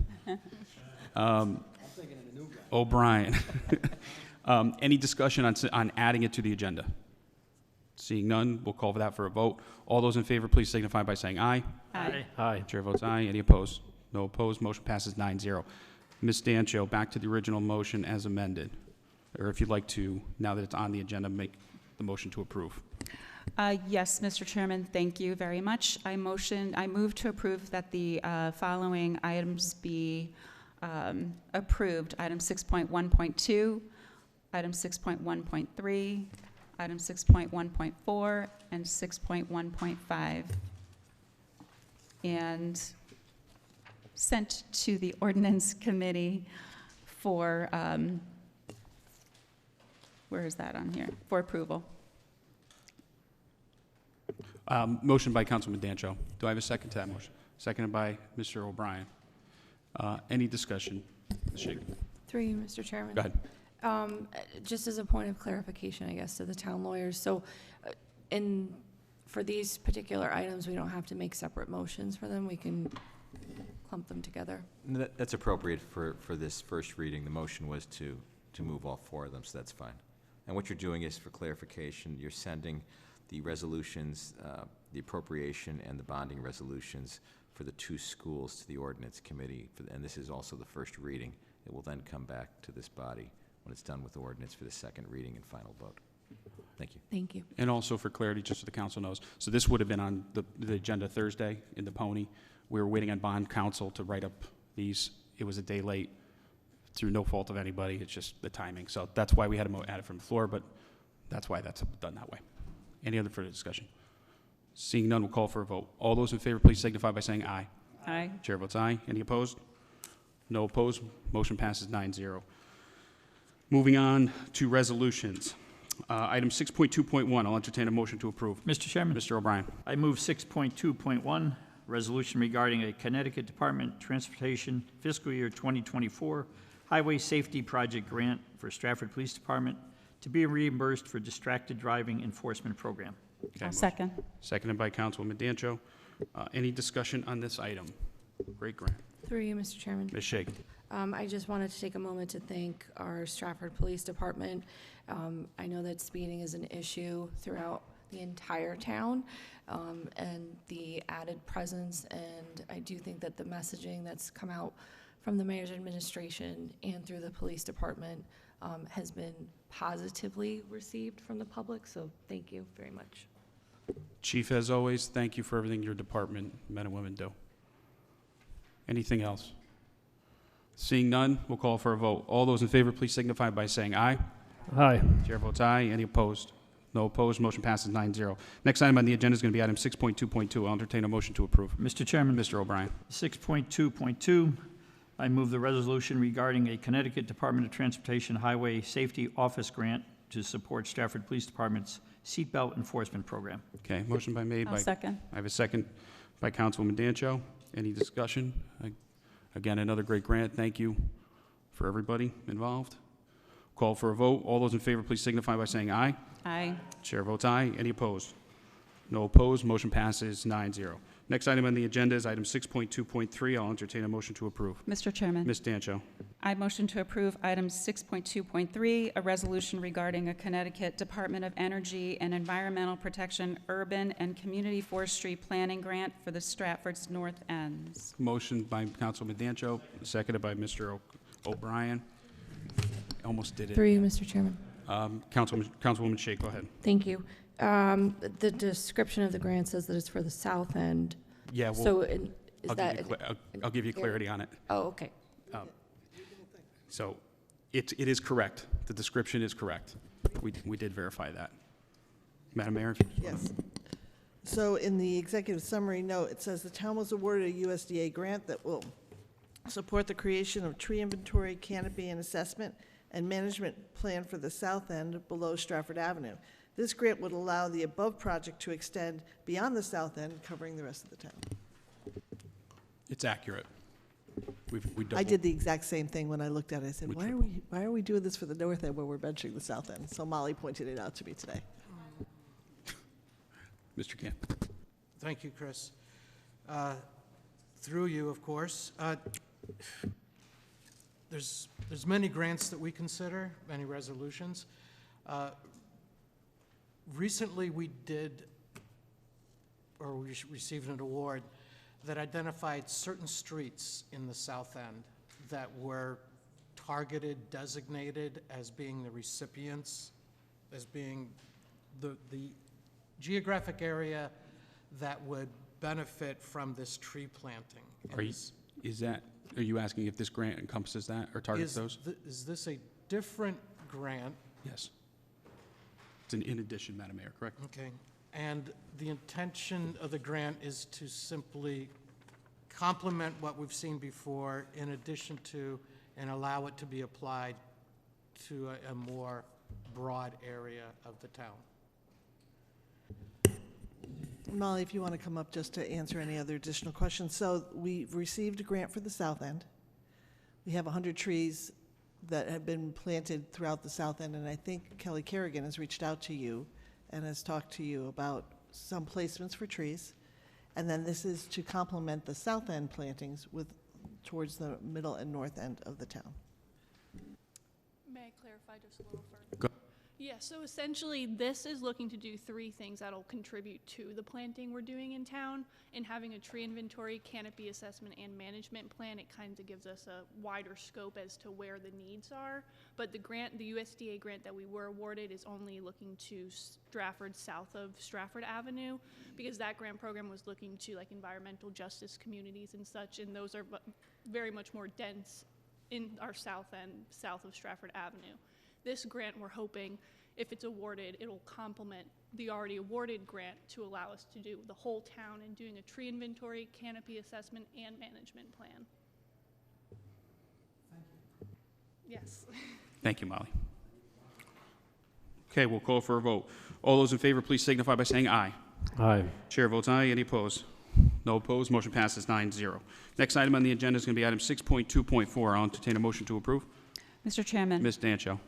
O'Brien. Any discussion on adding it to the agenda? Seeing none, we'll call for that for a vote. All those in favor, please signify by saying aye. Aye. Aye. Chair votes aye. Any opposed? No opposed. Motion passes 9-0. Ms. Dancho, back to the original motion as amended. Or if you'd like to, now that it's on the agenda, make the motion to approve. Yes, Mr. Chairman, thank you very much. I move to approve that the following items be approved. Item 6.1.2, item 6.1.3, item 6.1.4, and 6.1.5. And sent to the ordinance committee for, where is that on here? For approval. Motion by Councilman Dancho. Do I have a second to that motion? Seconded by Mr. O'Brien. Any discussion? Ms. Shake. Through you, Mr. Chairman. Go ahead. Just as a point of clarification, I guess, to the town lawyers, so for these particular items, we don't have to make separate motions for them, we can clump them together? That's appropriate for this first reading. The motion was to move all four of them, so that's fine. And what you're doing is, for clarification, you're sending the resolutions, the appropriation and the bonding resolutions for the two schools to the ordinance committee, and this is also the first reading. It will then come back to this body when it's done with the ordinance for the second reading and final vote. Thank you. Thank you. And also for clarity, just so the council knows, so this would have been on the agenda Thursday in the Pony. We were waiting on bond counsel to write up these. It was a day late through no fault of anybody. It's just the timing. So that's why we had to add it from the floor, but that's why that's done that way. Any other further discussion? Seeing none, we'll call for a vote. All those in favor, please signify by saying aye. Aye. Chair votes aye. Any opposed? No opposed. Motion passes 9-0. Moving on to resolutions. Item 6.2.1, I'll entertain a motion to approve. Mr. Chairman, Mr. O'Brien. I move 6.2.1, resolution regarding a Connecticut Department of Transportation fiscal year 2024 highway safety project grant for Stratford Police Department to be reimbursed for distracted driving enforcement program. Okay, I'll second. Seconded by Councilwoman Dancho. Any discussion on this item? Great grant. Through you, Mr. Chairman. Ms. Shake. I just wanted to take a moment to thank our Stratford Police Department. I know that speeding is an issue throughout the entire town, and the added presence, and I do think that the messaging that's come out from the mayor's administration and through the police department has been positively received from the public, so thank you very much. Chief, as always, thank you for everything your department, men and women, do. Anything else? Seeing none, we'll call for a vote. All those in favor, please signify by saying aye. Aye. Chair votes aye. Any opposed? No opposed. Motion passes 9-0. Next item on the agenda is going to be item 6.2.2. I'll entertain a motion to approve. Mr. Chairman. Mr. O'Brien. 6.2.2, I move the resolution regarding a Connecticut Department of Transportation Highway Safety Office grant to support Stratford Police Department's seatbelt enforcement program. Okay, motion made I'll by... second. I have a second by Councilwoman Dancho. Any discussion? Again, another great grant. Thank you for everybody involved. Call for a vote. All those in favor, please signify by saying aye. Aye. Chair votes aye. Any opposed? No opposed. Motion passes 9-0. Next item on the agenda is item 6.2.3. I'll entertain a motion to approve. Mr. Chairman. Ms. Dancho. I motion to approve item 6.2.3, a resolution regarding a Connecticut Department of Energy and Environmental Protection Urban and Community Forestry Planning Grant for the Stratford's North Ends. Motion by Councilman Dancho, seconded by Mr. O'Brien. Almost did it. Through you, Mr. Chairman. Councilwoman Shake, go ahead. Thank you. The description of the grant says that it's for the south end. Yeah, well, So is that? I'll give you clarity on it. Oh, okay. So it is correct. The description is correct. We did verify that. Madam Mayor? Yes. So in the executive summary note, it says the town was awarded a USDA grant that will support the creation of tree inventory, canopy, and assessment and management plan for the south end below Stratford Avenue. This grant would allow the above project to extend beyond the south end, covering the rest of the town. It's accurate. I did the exact same thing when I looked at it. I said, why are we doing this for the north end when we're benching the south end? So Molly pointed it out to me today. Mr. Camp. Thank you, Chris. Through you, of course. There's many grants that we consider, many resolutions. Recently, we received an award that identified certain streets in the south end that were targeted, designated as being the recipients, as being the geographic area that would benefit from this tree planting. Are you asking if this grant encompasses that or targets those? Is this a different grant? Yes. It's in addition, Madam Mayor, correct? Okay. And the intention of the grant is to simply complement what we've seen before in addition to and allow it to be applied to a more broad area of the town. Molly, if you want to come up just to answer any other additional questions. So we've received a grant for the south end. We have 100 trees that have been planted throughout the south end, and I think Kelly Kerrigan has reached out to you and has talked to you about some placements for trees. And then this is to complement the south end plantings towards the middle and north end of the town. May I clarify just a little further? Go. Yeah, so essentially this is looking to do three things that'll contribute to the planting we're doing in town. And having a tree inventory, canopy assessment, and management plan, it kind of gives us a wider scope as to where the needs are. But the grant, the USDA grant that we were awarded is only looking to Stratford, south of Stratford Avenue, because that grant program was looking to like environmental justice communities and such, and those are very much more dense in our south end, south of Stratford Avenue. This grant, we're hoping, if it's awarded, it'll complement the already awarded grant to allow us to do the whole town and doing a tree inventory, canopy assessment, and management plan. Thank you. Yes. Thank you, Molly. Okay, we'll call for a vote. All those in favor, please signify by saying aye. Aye. Chair votes aye. Any opposed? No opposed, motion passes 9-0. Next item on the agenda is going to be item 6.2.4. I'll entertain a motion to approve. Mr. Chairman, Ms. Dancho.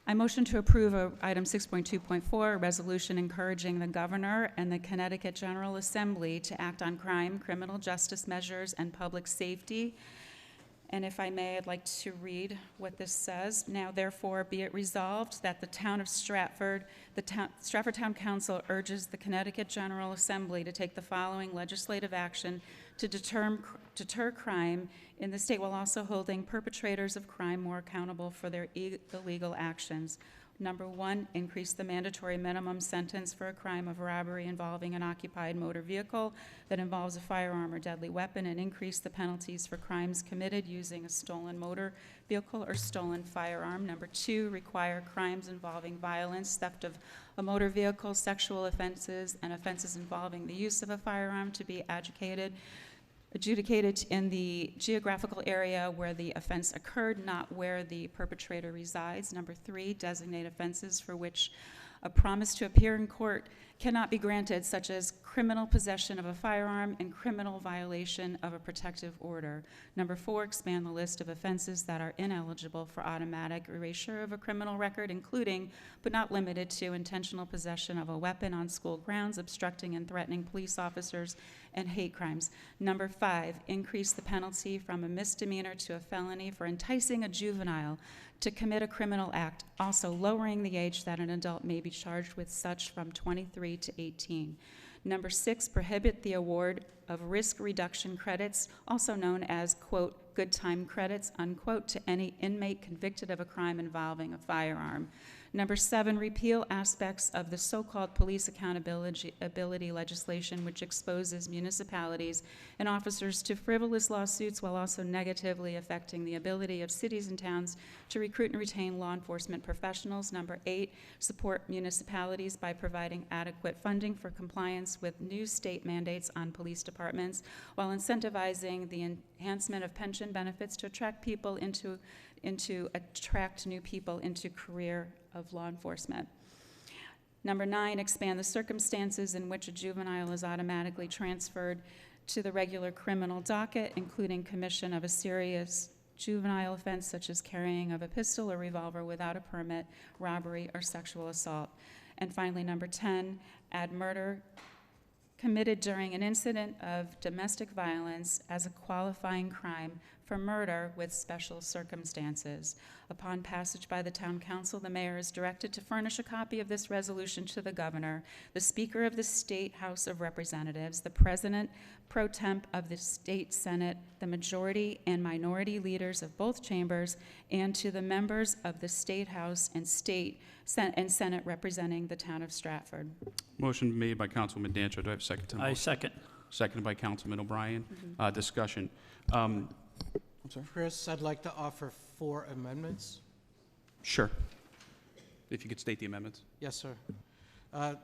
I motion to approve item 6.2.4, a resolution encouraging the governor and the Connecticut General Assembly to act on crime, criminal justice measures, and public safety. And if I may, I'd like to read what this says. Now, therefore, be it resolved that the town of Stratford, Stratford Town Council urges the Connecticut General Assembly to take the following legislative action to deter crime in the state while also holding perpetrators of crime more accountable for their illegal actions. Number 1, increase the mandatory minimum sentence for a crime of robbery involving an occupied motor vehicle that involves a firearm or deadly weapon, and increase the penalties for crimes committed using a stolen motor vehicle or stolen firearm. Number 2, require crimes involving violence, theft of a motor vehicle, sexual offenses, and offenses involving the use of a firearm to be adjudicated in the geographical area where the offense occurred, not where the perpetrator resides. Number 3, designate offenses for which a promise to appear in court cannot be granted, such as criminal possession of a firearm and criminal violation of a protective order. Number 4, expand the list of offenses that are ineligible for automatic erasure of a criminal record, including, but not limited to, intentional possession of a weapon on school grounds, obstructing and threatening police officers, and hate crimes. Number 5, increase the penalty from a misdemeanor to a felony for enticing a juvenile to commit a criminal act, also lowering the age that an adult may be charged with such from 23 to 18. Number 6, prohibit the award of risk reduction credits, also known as, quote, good time credits, unquote, to any inmate convicted of a crime involving a firearm. Number 7, repeal aspects of the so-called police accountability legislation, which exposes municipalities and officers to frivolous lawsuits while also negatively affecting the ability of cities and towns to recruit and retain law enforcement professionals. Number 8, support municipalities by providing adequate funding for compliance with new state mandates on police departments, while incentivizing the enhancement of pension benefits to attract new people into career of law enforcement. Number 9, expand the circumstances in which a juvenile is automatically transferred to the regular criminal docket, including commission of a serious juvenile offense such as carrying of a pistol or revolver without a permit, robbery, or sexual assault. And finally, number 10, add murder committed during an incident of domestic violence as a qualifying crime for murder with special circumstances. Upon passage by the Town Council, the mayor is directed to furnish a copy of this resolution to the governor, the Speaker of the State House of Representatives, the President pro temp of the State Senate, the majority and minority leaders of both chambers, and to the members of the State House and Senate representing the town of Stratford. Motion made by Councilman Dancho. Do I have a second to the motion? I second. Seconded by Councilman O'Brien. Discussion. I'm sorry? Chris, I'd like to offer 4 amendments. Sure. If you could state the amendments. Yes, sir.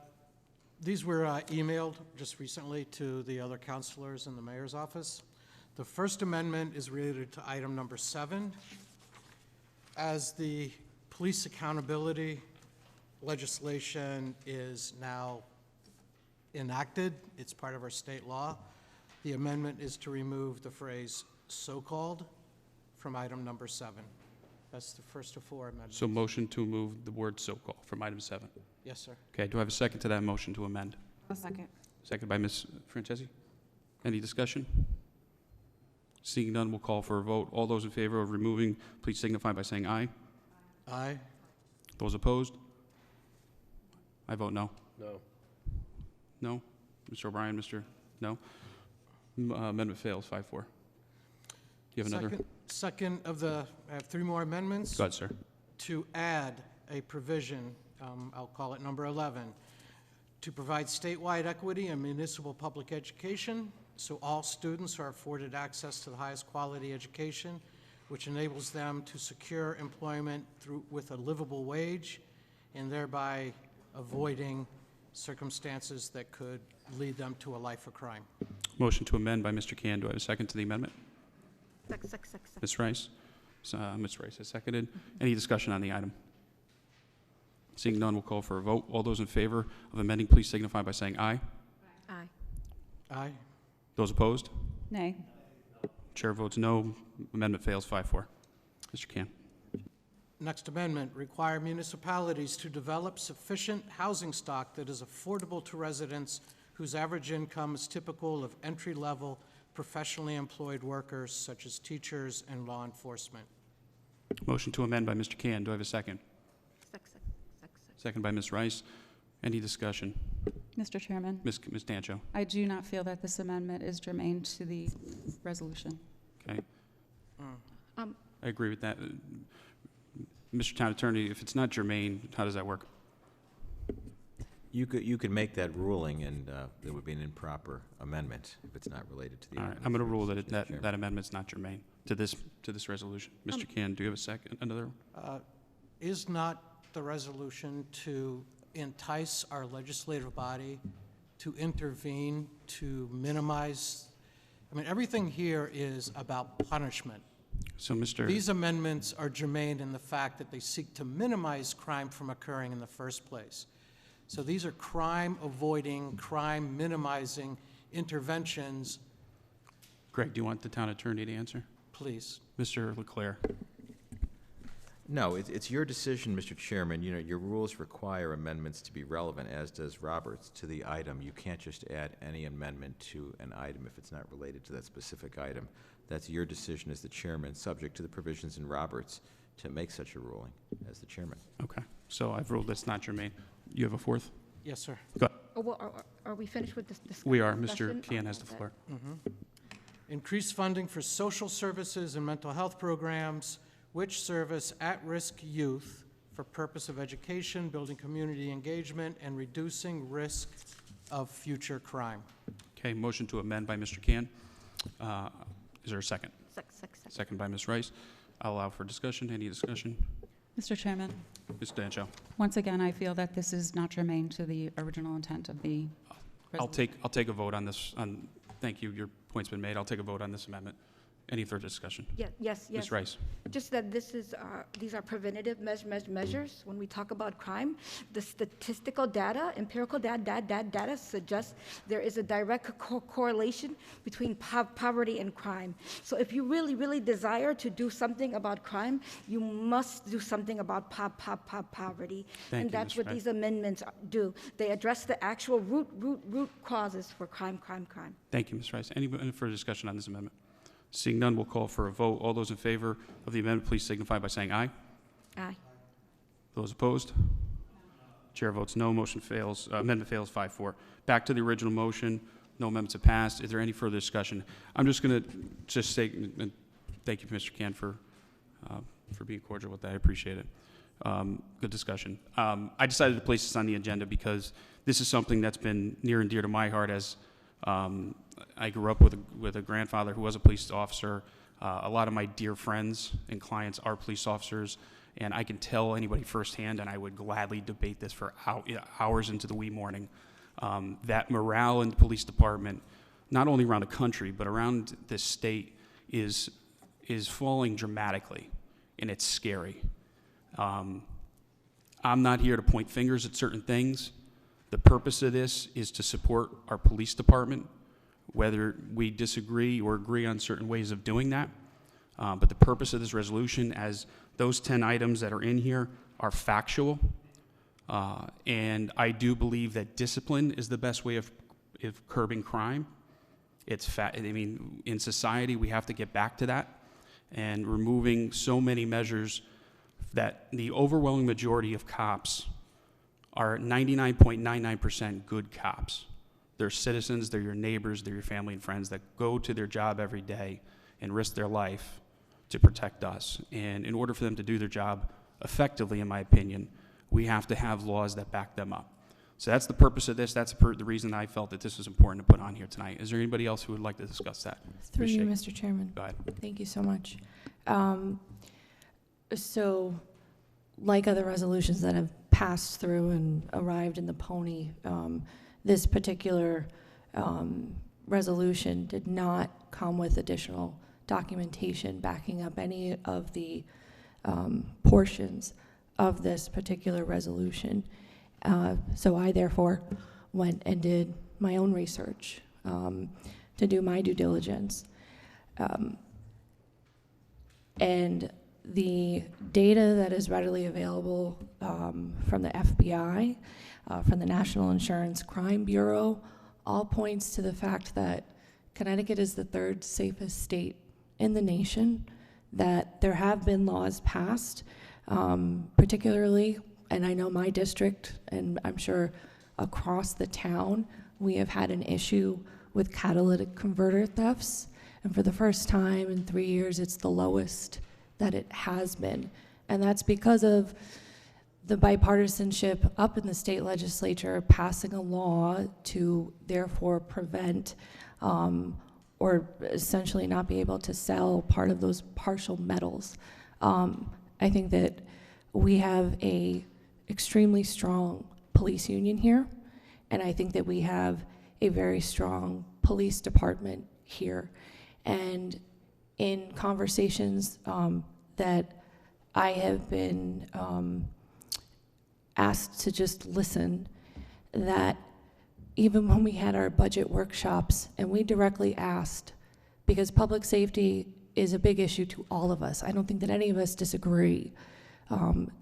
These were emailed just recently to the other counselors in the mayor's office. The first amendment is related to item number 7. As the police accountability legislation is now enacted, it's part of our state law, the amendment is to remove the phrase so-called from item number 7. That's the first of 4 amendments. So motion to remove the word so-called from item 7. Yes, sir. Okay, do I have a second to that motion to amend? A second. Seconded by Ms. Francesi. Any discussion? Seeing none, we'll call for a vote. All those in favor of removing, please signify by saying aye. Aye. Those opposed? I vote no. No. No? Mr. O'Brien, no? Amendment fails, 5-4. Do you have another? Second of the, I have 3 more amendments. Go ahead, sir. To add a provision, I'll call it number 11, to provide statewide equity in municipal public education, so all students are afforded access to the highest quality education, which enables them to secure employment with a livable wage, and thereby avoiding circumstances that could lead them to a life of crime. Motion to amend by Mr. Can. Do I have a second to the amendment? Second. Ms. Rice? Ms. Rice has seconded. Any discussion on the item? Seeing none, we'll call for a vote. All those in favor of amending, please signify by saying aye. Aye. Aye. Those opposed? Nay. Chair votes no. Amendment fails 5-4. Mr. Can. Next amendment, require municipalities to develop sufficient housing stock that is affordable to residents whose average income is typical of entry-level, professionally employed workers such as teachers and law enforcement. Motion to amend by Mr. Can. Do I have a second? Second by Ms. Rice. Any discussion? Mr. Chairman, Ms. Dancho. I do not feel that this amendment is germane to the resolution. Okay. I agree with that. Mr. Town Attorney, if it's not germane, how does that work? You could make that ruling, and there would be an improper amendment if it's not related to the. All right, I'm going to rule that that amendment's not germane to this resolution. Mr. Can, do you have a second? Another? Is not the resolution to entice our legislative body to intervene, to minimize? I mean, everything here is about punishment. So, Mr. These amendments are germane in the fact that they seek to minimize crime from occurring in the first place. So these are crime-avoiding, crime-minimizing interventions. Greg, do you want the Town Attorney to answer? Please. Mr. Leclerc. No, it's your decision, Mr. Chairman. You know, your rules require amendments to be relevant, as does Roberts, to the item. You can't just add any amendment to an item if it's not related to that specific item. That's your decision as the chairman, subject to the provisions in Roberts, to make such a ruling as the chairman. Okay. So I've ruled that's not germane. You have a fourth? Yes, sir. Go ahead. Oh, well, are we finished with this discussion? We are. Mr. Can has the floor. Increase funding for social services and mental health programs which service at-risk youth for purpose of education, building community engagement, and reducing risk of future crime. Okay, motion to amend by Mr. Can. Is there a second? Second by Ms. Rice. I'll allow for discussion. Any discussion? Mr. Chairman, Ms. Dancho. once again, I feel that this is not germane to the original intent of the resolution. I'll take a vote on this. Thank you. Your point's been made. I'll take a vote on this amendment. Any further discussion? Yes. Ms. Rice. Just that these are preventative measures. When we talk about crime, the statistical data, empirical data suggests there is a direct correlation between poverty and crime. So if you really desire to do something about crime, you must do something about poverty. And that's what these amendments do. They address the actual root causes for crime. Thank you, Ms. Rice. Any further discussion on this amendment? Seeing none, we'll call for a vote. All those in favor of the amendment, please signify by saying aye. Aye. Those opposed? Chair votes no. Motion fails. Amendment fails 5-4. Back to the original motion. No amendments have passed. Is there any further discussion? I'm just going to say, and thank you, Mr. Can, for being cordial with that. I appreciate it. Good discussion. I decided to place this on the agenda because this is something that's been near and dear to my heart as I grew up with a grandfather who was a police officer. A lot of my dear friends and clients are police officers, and I can tell anybody firsthand, and I would gladly debate this for hours into the wee morning, that morale in the police department, not only around the country, but around this state, is falling dramatically, and it's scary. I'm not here to point fingers at certain things. The purpose of this is to support our police department, whether we disagree or agree on certain ways of doing that. But the purpose of this resolution, as those 10 items that are in here are factual, and I do believe that discipline is the best way of curbing crime. I mean, in society, we have to get back to that, and removing so many measures that the overwhelming majority of cops are 99.99% good cops. They're citizens, they're your neighbors, they're your family and friends that go to their job every day and risk their life to protect us. And in order for them to do their job effectively, in my opinion, we have to have laws that back them up. So that's the purpose of this. That's the reason I felt that this was important to put on here tonight. Is there anybody else who would like to discuss that? Through you, Mr. Chairman. Go ahead. Thank you so much. So, like other resolutions that have passed through and arrived in the pony, this particular resolution did not come with additional documentation backing up any of the portions of this particular resolution. So I therefore went and did my own research. to do my due diligence. And the data that is readily available from the FBI, from the National Insurance Crime Bureau, all points to the fact that Connecticut is the third safest state in the nation, that there have been laws passed, particularly, and I know my district, and I'm sure across the town, we have had an issue with catalytic converter thefts. And for the first time in 3 years, it's the lowest that it has been. And that's because of the bipartisanship up in the state legislature passing a law to therefore prevent or essentially not be able to sell part of those partial metals. I think that we have a extremely strong police union here, and I think that we have a very strong police department here. And in conversations that I have been asked to just listen, that even when we had our budget workshops and we directly asked, because public safety is a big issue to all of us. I don't think that any of us disagree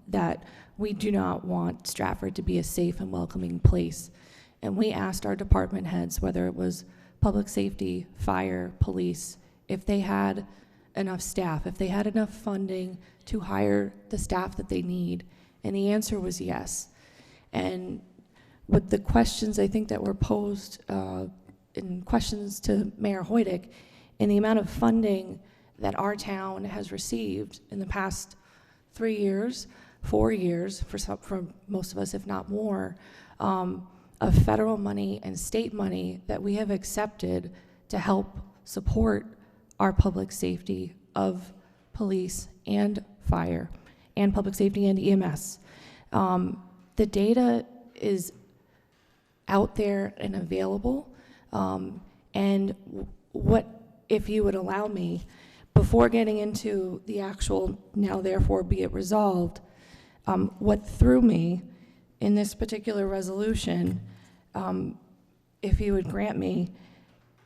that we do not want Stratford to be a safe and welcoming place. And we asked our department heads, whether it was public safety, fire, police, if they had enough staff, if they had enough funding to hire the staff that they need. And the answer was yes. And with the questions I think that were posed in questions to Mayor Hoydick, and the amount of funding that our town has received in the past 3 years, 4 years, for most of us, if not more, of federal money and state money that we have accepted to help support our public safety of police and fire and public safety and EMS. The data is out there and available. And what, if you would allow me, before getting into the actual now therefore be it resolved, what threw me in this particular resolution, if you would grant me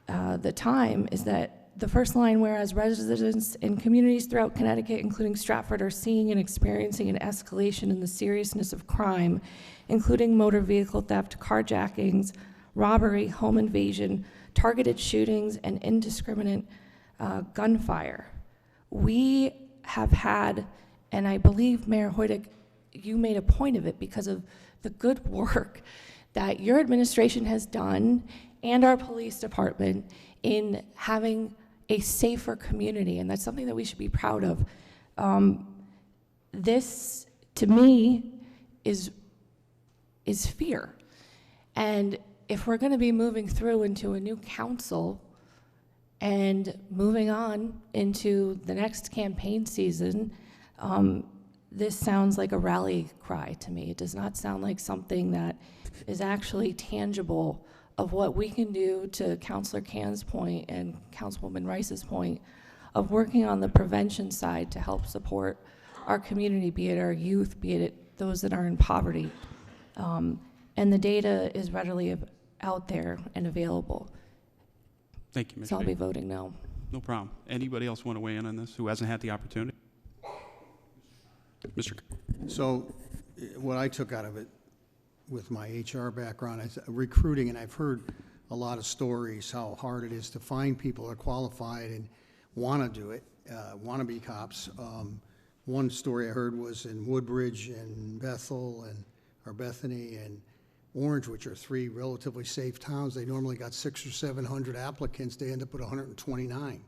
the time, is that the first line, whereas residents and communities throughout Connecticut, including Stratford, are seeing and experiencing an escalation in the seriousness of crime, including motor vehicle theft, carjackings, robbery, home invasion, targeted shootings, and indiscriminate gunfire. We have had, and I believe Mayor Hoydick, you made a point of it because of the good work that your administration has done and our police department in having a safer community, and that's something that we should be proud of. This, to me, is fear. And if we're going to be moving through into a new council and moving on into the next campaign season, this sounds like a rally cry to me. It does not sound like something that is actually tangible of what we can do, to Councilor Can's point and Councilwoman Rice's point, of working on the prevention side to help support our community, be it our youth, be it those that are in poverty. And the data is readily out there and available. Thank you, Ms. So I'll be Shea. voting no. No problem. Anybody else want to weigh in on this who hasn't had the opportunity? Mr. So what I took out of it with my HR background is recruiting, and I've heard a lot of stories how hard it is to find people that are qualified and want to do it, want to be cops. One story I heard was in Woodbridge and Bethel or Bethany and Orange, which are three relatively safe towns. They normally got 600 or 700 applicants. They end up with 129.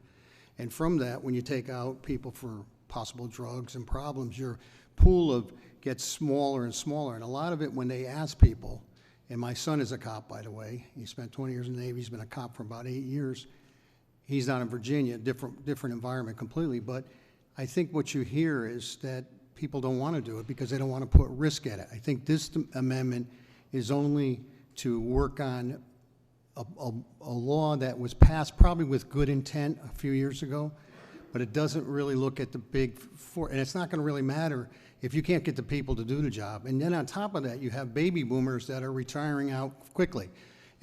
And from that, when you take out people for possible drugs and problems, your pool gets smaller and smaller. And a lot of it, when they ask people, and my son is a cop, by the way. He spent 20 years in the Navy. He's been a cop for about 8 years. He's not in Virginia, different environment completely. But I think what you hear is that people don't want to do it because they don't want to put risk at it. I think this amendment is only to work on a law that was passed probably with good intent a few years ago, but it doesn't really look at the big four, and it's not going to really matter if you can't get the people to do the job. And then on top of that, you have baby boomers that are retiring out quickly.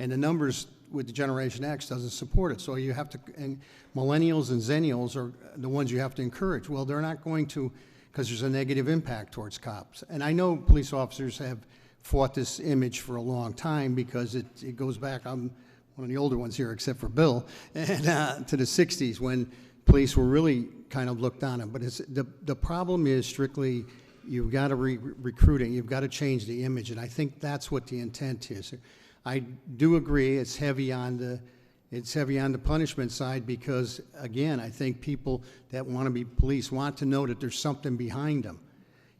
And the numbers with the Generation X doesn't support it. So you have to, and millennials and zennials are the ones you have to encourage. Well, they're not going to, because there's a negative impact towards cops. And I know police officers have fought this image for a long time because it goes back, I'm one of the older ones here except for Bill, and to the 60s when police were really kind of looked on. But the problem is strictly you've got to recruiting, you've got to change the image, and I think that's what the intent is. I do agree it's heavy on the punishment side because, again, I think people that want to be police want to know that there's something behind them.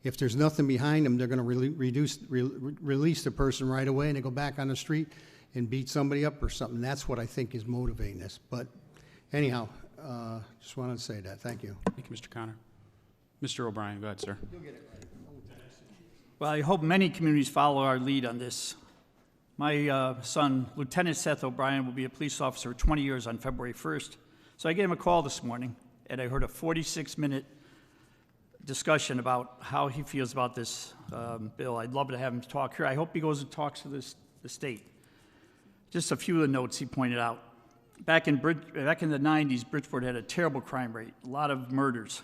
If there's nothing behind them, they're going to release the person right away and they go back on the street and beat somebody up or something. That's what I think is motivating this. But anyhow, just wanted to say that. Thank you. Thank you, Mr. Connor. Mr. O'Brien, go ahead, sir. Well, I hope many communities follow our lead on this. My son, Lieutenant Seth O'Brien, will be a police officer for 20 years on February 1st. So I gave him a call this morning, and I heard a 46-minute discussion about how he feels about this bill. I'd love to have him talk here. I hope he goes and talks to the state. Just a few of the notes he pointed out. Back in the 90s, Bridgeport had a terrible crime rate, a lot of murders.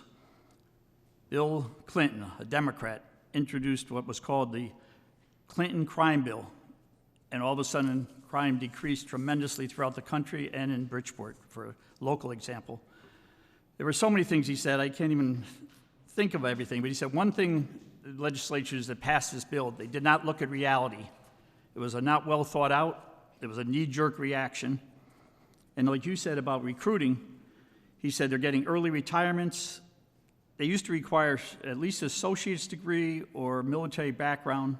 Bill Clinton, a Democrat, introduced what was called the Clinton Crime Bill, and all of a sudden crime decreased tremendously throughout the country and in Bridgeport, for a local example. There were so many things he said, I can't even think of everything, but he said one thing, the legislatures that passed this bill, they did not look at reality. It was a not well thought out, it was a knee-jerk reaction. And like you said about recruiting, he said they're getting early retirements. They used to require at least an associate's degree or military background.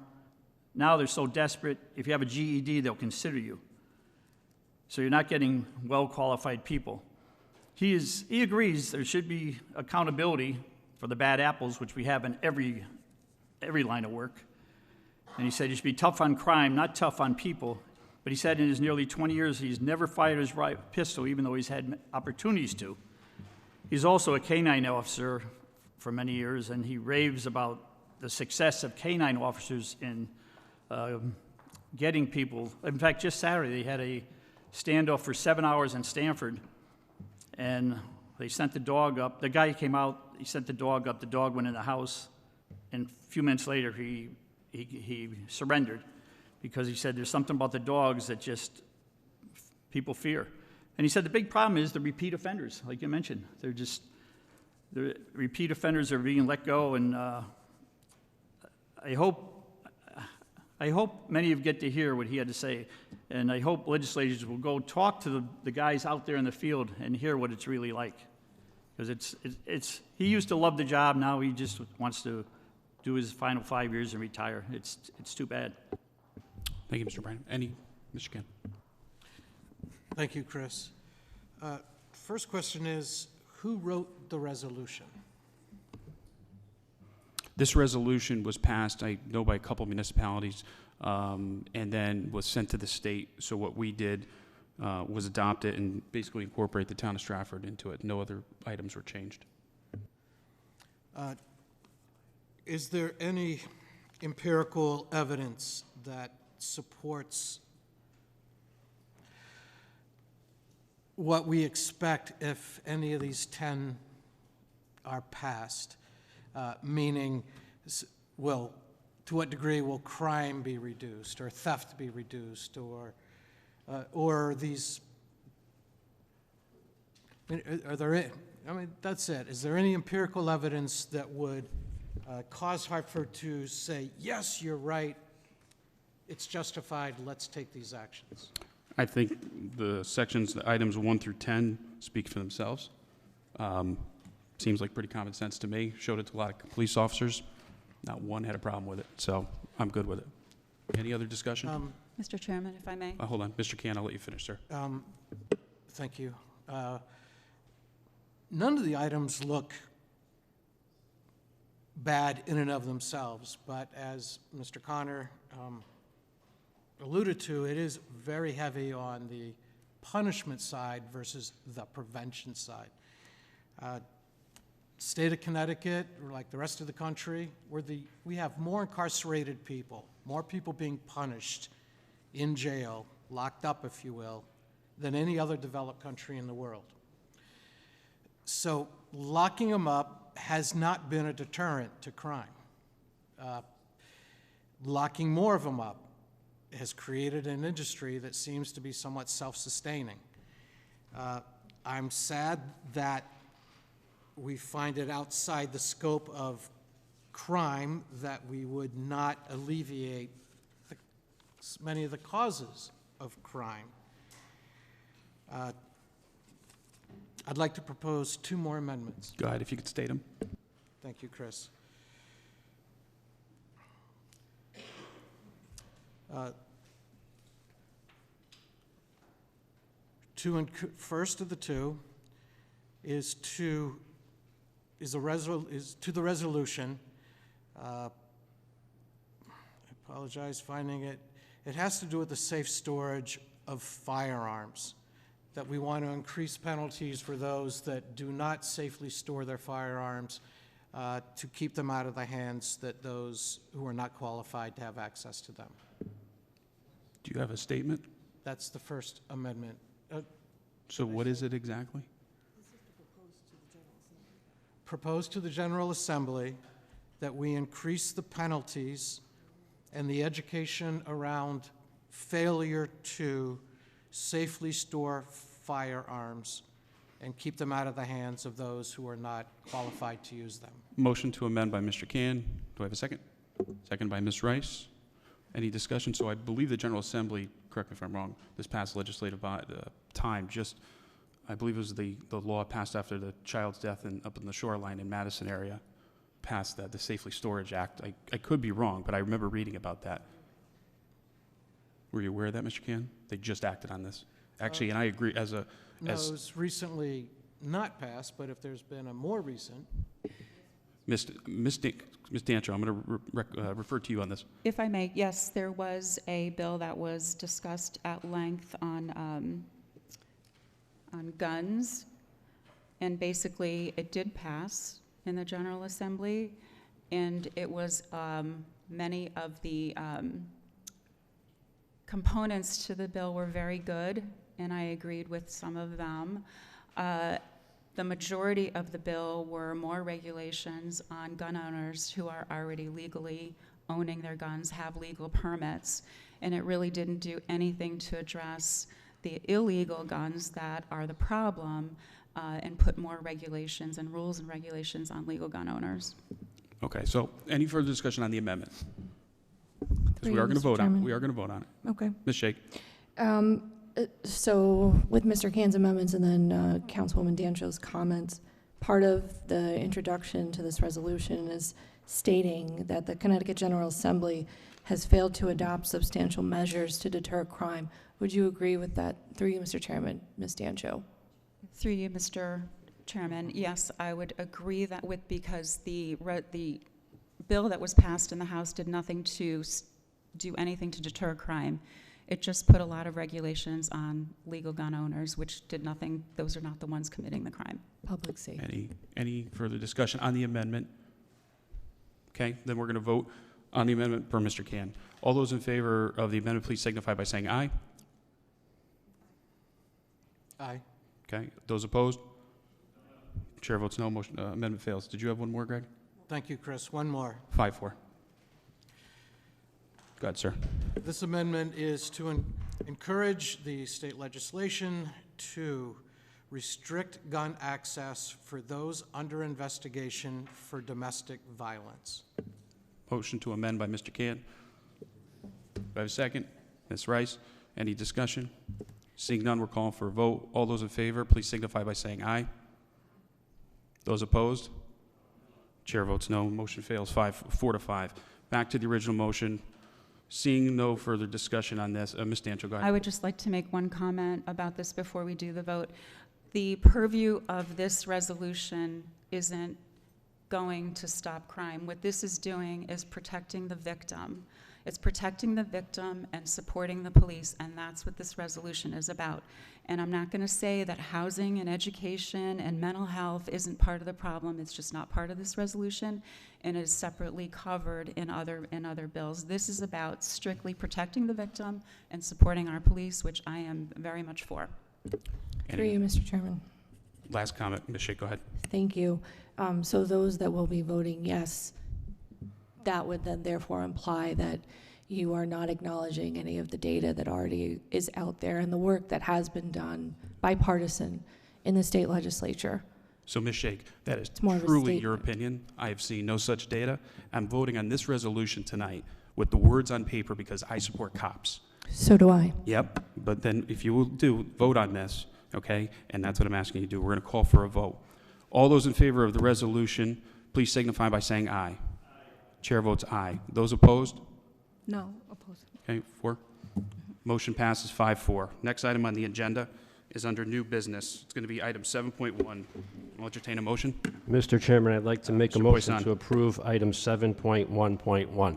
Now they're so desperate, if you have a GED, they'll consider you. So you're not getting well-qualified people. He agrees there should be accountability for the bad apples, which we have in every line of work. And he said you should be tough on crime, not tough on people. But he said in his nearly 20 years, he's never fired his pistol, even though he's had opportunities to. He's also a K-9 officer for many years, and he raves about the success of K-9 officers in getting people. In fact, just Saturday, they had a standoff for 7 hours in Stratford, and they sent the dog up. The guy came out, he sent the dog up, the dog went in the house, and a few minutes later, he surrendered because he said there's something about the dogs that just people fear. And he said the big problem is the repeat offenders, like you mentioned. The repeat offenders are being let go, and I hope many of you get to hear what he had to say, and I hope legislators will go talk to the guys out there in the field and hear what it's really like. Because he used to love the job, now he just wants to do his final 5 years and retire. It's too bad. Thank you, Mr. O'Brien. Mr. Ken? Thank you, Chris. First question is, who wrote the resolution? This resolution was passed, I know, by a couple municipalities, and then was sent to the state. So what we did was adopt it and basically incorporate the town of Stratford into it. No other items were changed. Is there any empirical evidence that supports what we expect if any of these 10 are passed? Meaning, to what degree will crime be reduced, or theft be reduced, or these? Are there? I mean, that's it. Is there any empirical evidence that would cause Hartford to say, yes, you're right, it's justified, let's take these actions? I think the items 1 through 10 speak for themselves. Seems like pretty common sense to me. Showed it to a lot of police officers. Not one had a problem with it, so I'm good with it. Any other discussion? Mr. Chairman, if I may. Hold on. Mr. Can, I'll let you finish, sir. Thank you. None of the items look bad in and of themselves, but as Mr. Connor alluded to, it is very heavy on the punishment side versus the prevention side. State of Connecticut, like the rest of the country, we have more incarcerated people, more people being punished in jail, locked up, if you will, than any other developed country in the world. So locking them up has not been a deterrent to crime. Locking more of them up has created an industry that seems to be somewhat self-sustaining. I'm sad that we find it outside the scope of crime that we would not alleviate many of the causes of crime. I'd like to propose 2 more amendments. Go ahead, if you could state them. Thank you, Chris. First of the 2 is to the resolution. I apologize finding it. It has to do with the safe storage of firearms, that we want to increase penalties for those that do not safely store their firearms, to keep them out of the hands that those who are not qualified to have access to them. Do you have a statement? That's the first amendment. So what is it exactly? Propose to the General Assembly that we increase the penalties and the education around failure to safely store firearms and keep them out of the hands of those who are not qualified to use them. Motion to amend by Mr. Can. Do I have a second? Second by Ms. Rice. Any discussion? So I believe the General Assembly, correct me if I'm wrong, this past legislative time, I believe it was the law passed after the child's death up in the shoreline in Madison area, passed that, the Safely Storage Act. I could be wrong, but I remember reading about that. Were you aware of that, Mr. Can? They just acted on this. Actually, and I agree, No, it was recently not passed, but if there's been a more recent. Ms. Dancho, I'm going to refer to you on this. If I may, yes, there was a bill that was discussed at length on guns, and basically it did pass in the General Assembly, and it was many of the components to the bill were very good, and I agreed with some of them. The majority of the bill were more regulations on gun owners who are already legally owning their guns, have legal permits, and it really didn't do anything to address the illegal guns that are the problem, and put more regulations and rules and regulations on legal gun owners. Okay, so any further discussion on the amendment? Because we are going to vote on it. We are going to vote on it. Okay. Ms. Shake. So with Mr. Can's amendments and then Councilwoman Dancho's comments, part of the introduction to this resolution is stating that the Connecticut General Assembly has failed to adopt substantial measures to deter crime. Would you agree with that? Through you, Mr. Chairman, Ms. Dancho. Through you, Mr. Chairman, yes, I would agree that because the bill that was passed in the House did nothing to do anything to deter crime. It just put a lot of regulations on legal gun owners, which did nothing. Those are not the ones committing the crime. Public safety. Any further discussion on the amendment? Okay, then we're going to vote on the amendment per Mr. Can. All those in favor of the amendment, please signify by saying aye. Aye. Okay, those opposed? Chair votes no. Motion, amendment fails. Did you have one more, Greg? Thank you, Chris. One more. 5-4. Go ahead, sir. This amendment is to encourage the state legislation to restrict gun access for those under investigation for domestic violence. Motion to amend by Mr. Can. Do I have a second? Ms. Rice. Any discussion? Seeing none, we're calling for a vote. All those in favor, please signify by saying aye. Those opposed? Chair votes no. Motion fails 4-5. Back to the original motion. Seeing no further discussion on this, Ms. Dancho, go ahead. I would just like to make one comment about this before we do the vote. The purview of this resolution isn't going to stop crime. What this is doing is protecting the victim. It's protecting the victim and supporting the police, and that's what this resolution is about. And I'm not going to say that housing and education and mental health isn't part of the problem. It's just not part of this resolution, and is separately covered in other bills. This is about strictly protecting the victim and supporting our police, which I am very much for. Through you, Mr. Chairman. Last comment, Ms. Shake, go ahead. Thank you. So those that will be voting yes, that would then therefore imply that you are not acknowledging any of the data that already is out there and the work that has been done bipartisan in the state legislature. So, Ms. Shake, that is more of a truly your statement. opinion. I have seen no such data. I'm voting on this resolution tonight with the words on paper because I support cops. So do I. Yep, but then if you will vote on this, okay, and that's what I'm asking you to do, we're going to call for a vote. All those in favor of the resolution, please signify by saying aye. Chair votes aye. Those opposed? No, opposed. Okay, 4. Motion passes 5-4. Next item on the agenda is under new business. It's going to be item 7.1. I'll entertain a motion. Mr. Chairman, I'd like to make a Mr. motion Poisson. to approve item 7.1.1.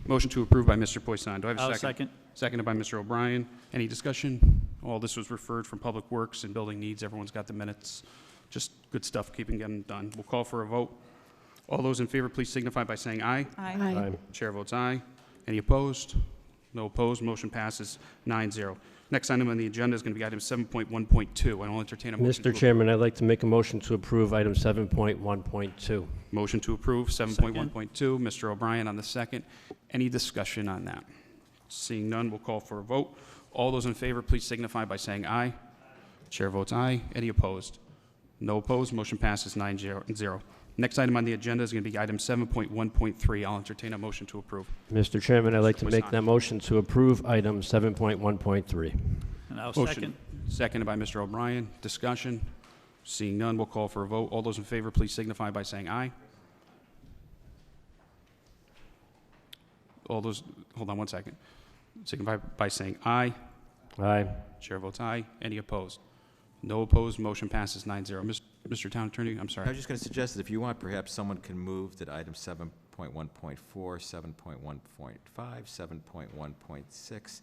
Motion to approve by Mr. Poisson. Do I have a I'll second? second. Seconded by Mr. O'Brien. Any discussion? All this was referred from Public Works and Building Needs. Everyone's got the minutes. Just good stuff, keeping them done. We'll call for a vote. All those in favor, please signify by saying aye. Aye. Aye. Chair votes aye. Any opposed? No opposed. Motion passes 9-0. Next item on the agenda is going to be item 7.1.2. I will entertain a motion. Mr. Chairman, I'd like to make a motion to approve item 7.1.2. Motion to approve 7.1.2. Mr. O'Brien on the second. Any discussion on that? Seeing none, we'll call for a vote. All those in favor, please signify by saying aye. Chair votes aye. Any opposed? No opposed. Motion passes 9-0. Next item on the agenda is going to be item 7.1.3. I'll entertain a motion to approve. Mr. Chairman, I'd like to make Poisson. that motion to approve item 7.1.3. And I'll Motion second. seconded by Mr. O'Brien. Discussion. Seeing none, we'll call for a vote. All those in favor, please signify by saying aye. All those, hold on one second. Signify by saying aye. Aye. Chair votes aye. Any opposed? No opposed. Motion passes 9-0. Mr. Town Attorney, I'm I was sorry. just going to suggest that if you want, perhaps someone can move that item 7.1.4, 7.1.5, 7.1.6,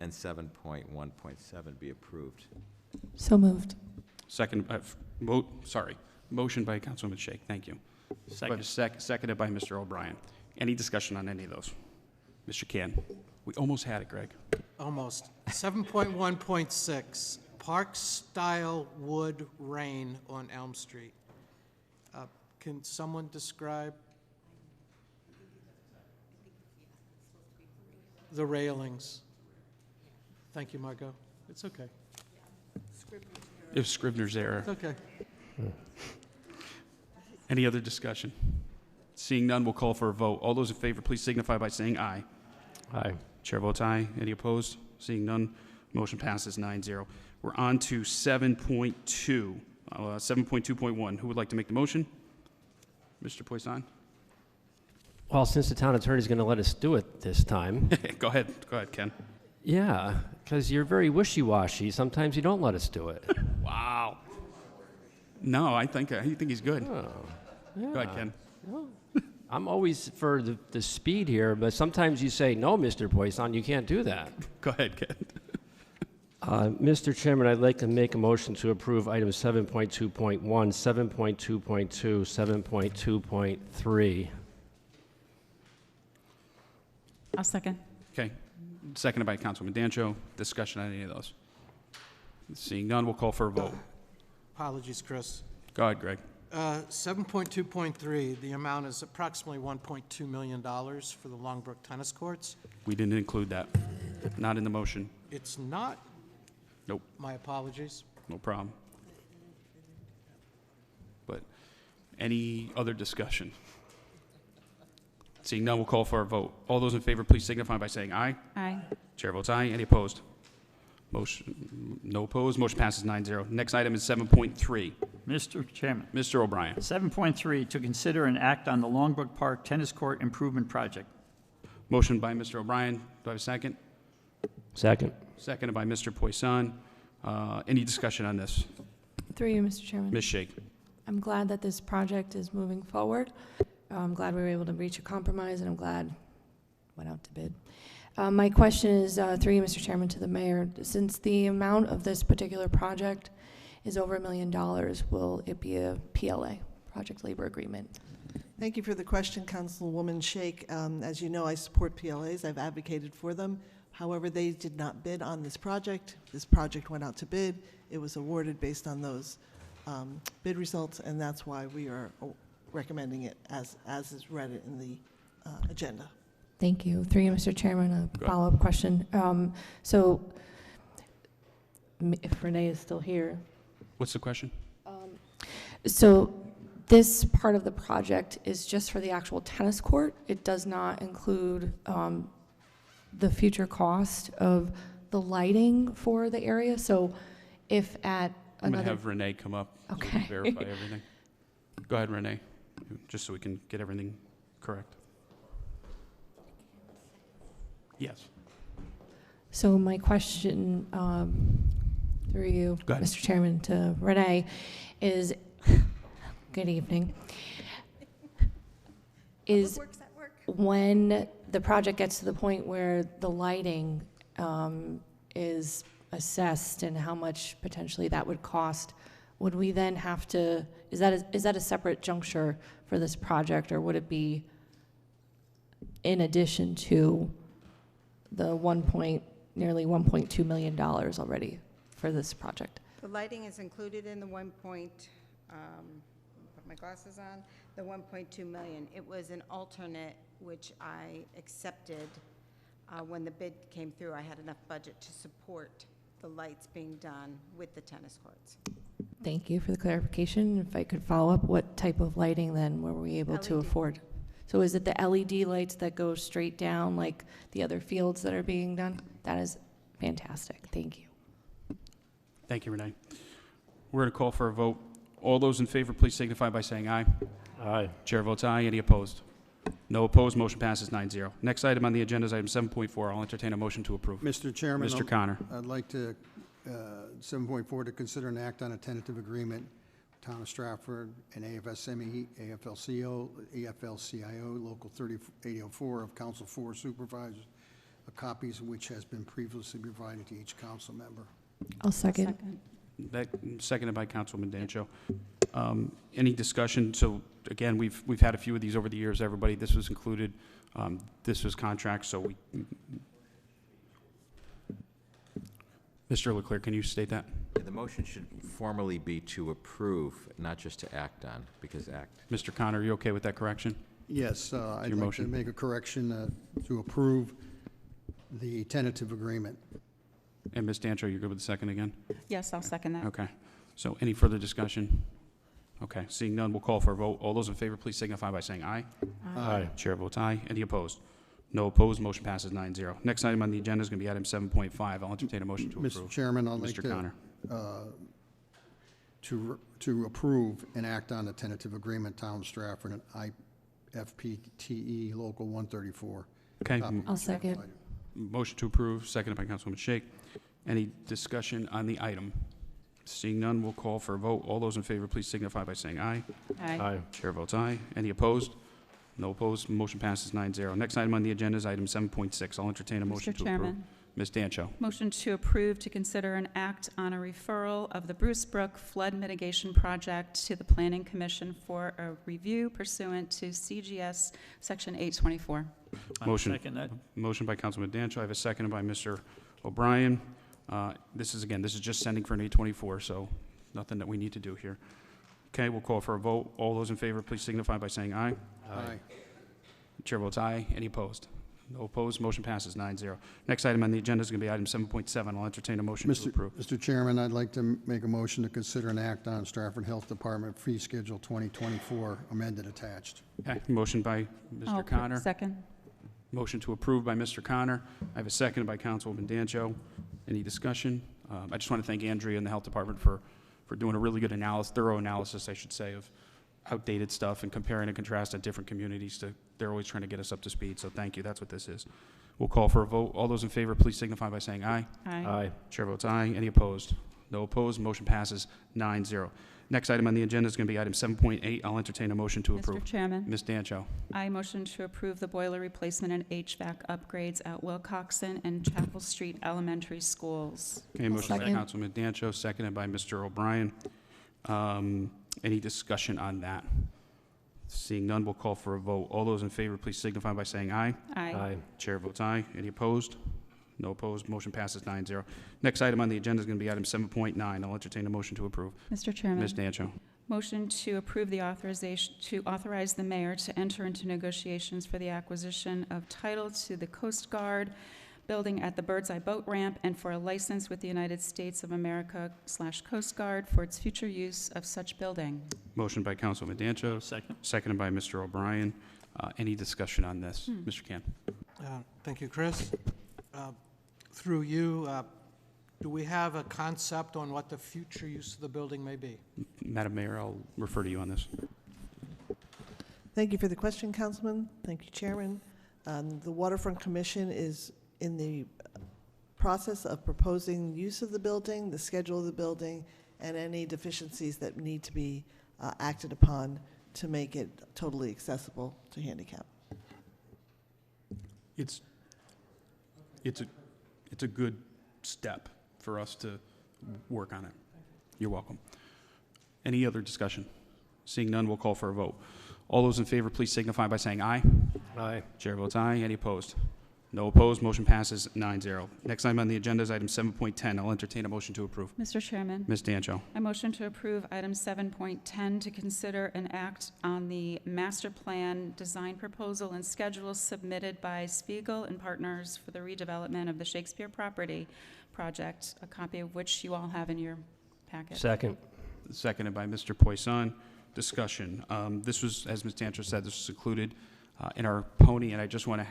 and 7.1.7 be approved. So moved. Second, motion by Councilwoman Shake. Thank you. Second. Seconded by Mr. O'Brien. Any discussion on any of those? Mr. Can. We almost had it, Greg. Almost. 7.1.6, park-style wood rain on Elm Street. Can someone describe the railings? Thank you, Margot. It's okay. If Scrivener's error. It's okay. Any other discussion? Seeing none, we'll call for a vote. All those in favor, please signify by saying aye. Aye. Chair votes aye. Any opposed? Seeing none, motion passes 9-0. We're on to 7.2, 7.2.1. Who would like to make the motion? Mr. Poisson? Well, since the town attorney's going to let us do it this time, Go ahead, Ken. yeah, because you're very wishy-washy. Sometimes you don't let us do it. Wow. No, I think he's good. Oh, Go ahead, Ken. Well, I'm always for the speed here, but sometimes you say, no, Mr. Poisson, you can't do that. Go ahead, Ken. Mr. Chairman, I'd like to make a motion to approve items 7.2.1, 7.2.2, 7.2.3. I'll second. Okay. Seconded by Councilman Dancho. Discussion on any of those? Seeing none, we'll call for a vote. Apologies, Chris. Go ahead, Greg. 7.2.3, the amount is approximately $1.2 million for the Longbrook tennis courts. We didn't include that. Not in the motion. It's not? Nope, My apologies. no problem. But any other discussion? Seeing none, we'll call for a vote. All those in favor, please signify by saying aye. Aye. Chair votes aye. Any opposed? Motion, no opposed. Motion passes 9-0. Next item is 7.3. Mr. Chairman, Mr. O'Brien. 7.3, to consider and act on the Longbrook Park Tennis Court Improvement Project. Motion by Mr. O'Brien. Do I have a second? Second. Seconded by Mr. Poisson. Any discussion on this? Through you, Mr. Chairman. Ms. Shake. I'm glad that this project is moving forward. I'm glad we were able to reach a compromise, and I'm glad it went out to bid. My question is, through you, Mr. Chairman, to the mayor. Since the amount of this particular project is over $1 million, will it be a PLA, Project Labor Agreement? Thank you for the question, Councilwoman Shake. As you know, I support PLAs. I've advocated for them. However, they did not bid on this project. This project went out to bid. It was awarded based on those bid results, and that's why we are recommending it as is read in the agenda. Thank you. Through you, Mr. Chairman, a follow-up question. So if Renee is still here. What's the question? So this part of the project is just for the actual tennis court. It does not include the future cost of the lighting for the area. So if at I'm another... going to have Renee come up Okay. to verify everything. Go ahead, Renee, just so we can get everything correct. Yes. So my question, through you, Go ahead. Mr. Chairman, to Renee, is, good evening, is when the project gets to the point where the lighting is assessed and how much potentially that would cost, would we then have to, is that a separate juncture for this project, or would it be in addition to the nearly $1.2 million already for this project? The lighting is included in the put my glasses on, the 1.2 million. It was an alternate which I accepted when the bid came through. I had enough budget to support the lights being done with the tennis courts. Thank you for the clarification. If I could follow up, what type of lighting then were we able to LED. afford? So is it the LED lights that go straight down like the other fields that are being done? That is fantastic. Thank you. Thank you, Renee. We're going to call for a vote. All those in favor, please signify by saying aye. Aye. Chair votes aye. Any opposed? No opposed. Motion passes 9-0. Next item on the agenda is item 7.4. I'll entertain a motion to approve. Mr. Chairman. Mr. Connor. I'd like to, 7.4, to consider an act on a tentative agreement, Town of Stratford and AFSME, AFL-CIO, Local 3804 of Council 4 Supervisors, copies of which has been previously provided to each council member. I'll second. Seconded by Councilwoman Dancho. Any discussion? So again, we've had a few of these over the years. Everybody, this was included. This was contract. So we. Mr. Leclerc, can you state that? Yeah, the motion should formally be to approve, not just to act on, because act. Mr. Connor, are you okay with that correction? Yes, I'd Your like motion. to make a correction to approve the tentative agreement. And Ms. Dancho, you're good with the second again? Yes, I'll second that. Okay. So any further discussion? Okay. Seeing none, we'll call for a vote. All those in favor, please signify by saying aye. Aye. Chair votes aye. Any opposed? No opposed. Motion passes 9-0. Next item on the agenda is going to be item 7.5. I'll entertain a motion to approve. Mr. Chairman, I'd like Mr. Connor. to approve and act on the tentative agreement, Town of Stratford and IFPTE Local 134. Okay. I'll second. Motion to approve, seconded by Councilwoman Shake. Any discussion on the item? Seeing none, we'll call for a vote. All those in favor, please signify by saying aye. Aye. Chair votes aye. Any opposed? No opposed. Motion passes 9-0. Next item on the agenda is item 7.6. I'll entertain a motion to approve. Mr. Chairman. Ms. Dancho. Motion to approve to consider an act on a referral of the Bruce Brook Flood Mitigation Project to the Planning Commission for a review pursuant to CGS Section 824. Motion. Second that. Motion by Councilman Dancho. I have a second by Mr. O'Brien. This is just sending for an 824, so nothing that we need to do here. Okay, we'll call for a vote. All those in favor, please signify by saying aye. Aye. Chair votes aye. Any opposed? No opposed. Motion passes 9-0. Next item on the agenda is going to be item 7.7. I'll entertain a motion to approve. Mr. Chairman, I'd like to make a motion to consider an act on Stratford Health Department Fee Schedule 2024 amended attached. Okay, motion by Mr. Connor. Second. Motion to approve by Mr. Connor. I have a second by Councilwoman Dancho. Any discussion? I just want to thank Andrea and the Health Department for doing a really good thorough analysis, I should say, of outdated stuff and comparing and contrasting different communities. They're always trying to get us up to speed, so thank you. That's what this is. We'll call for a vote. All those in favor, please signify by saying aye. Aye. Aye. Chair votes aye. Any opposed? No opposed. Motion passes 9-0. Next item on the agenda is going to be item 7.8. I'll entertain a motion to approve. Mr. Chairman. Ms. Dancho. I motion to approve the boiler replacement and HVAC upgrades at Wilcoxon and Chapel Street Elementary Schools. Okay, motion by Second. Councilman Dancho, seconded by Mr. O'Brien. Any discussion on that? Seeing none, we'll call for a vote. All those in favor, please signify by saying aye. Aye. Chair votes aye. Any opposed? No opposed. Motion passes 9-0. Next item on the agenda is going to be item 7.9. I'll entertain a motion to approve. Mr. Chairman. Ms. Dancho. Motion to approve the authorization, to authorize the mayor to enter into negotiations for the acquisition of title to the Coast Guard building at the Bird's Eye Boat Ramp and for a license with the United States of America / Coast Guard for its future use of such building. Motion by Councilman Dancho. Second. Seconded by Mr. O'Brien. Any discussion on this? Mr. Can. Thank you, Chris. Through you, do we have a concept on what the future use of the building may be? Madam Mayor, I'll refer to you on this. Thank you for the question, Councilman. Thank you, Chairman. The Waterfront Commission is in the process of proposing use of the building, the schedule of the building, and any deficiencies that need to be acted upon to make it totally accessible to handicap. It's a good step for us to work on it. You're welcome. Any other discussion? Seeing none, we'll call for a vote. All those in favor, please signify by saying aye. Aye. Chair votes aye. Any opposed? No opposed. Motion passes 9-0. Next item on the agenda is item 7.10. I'll entertain a motion to approve. Mr. Chairman. Ms. Dancho. I motion to approve item 7.10 to consider an act on the master plan design proposal and schedule submitted by Spiegel and Partners for the redevelopment of the Shakespeare property project, a copy of which you all have in your packet. Second. Seconded by Mr. Poisson. Discussion. This was, as Ms. Dancho said, this was included in our pony, and I just want to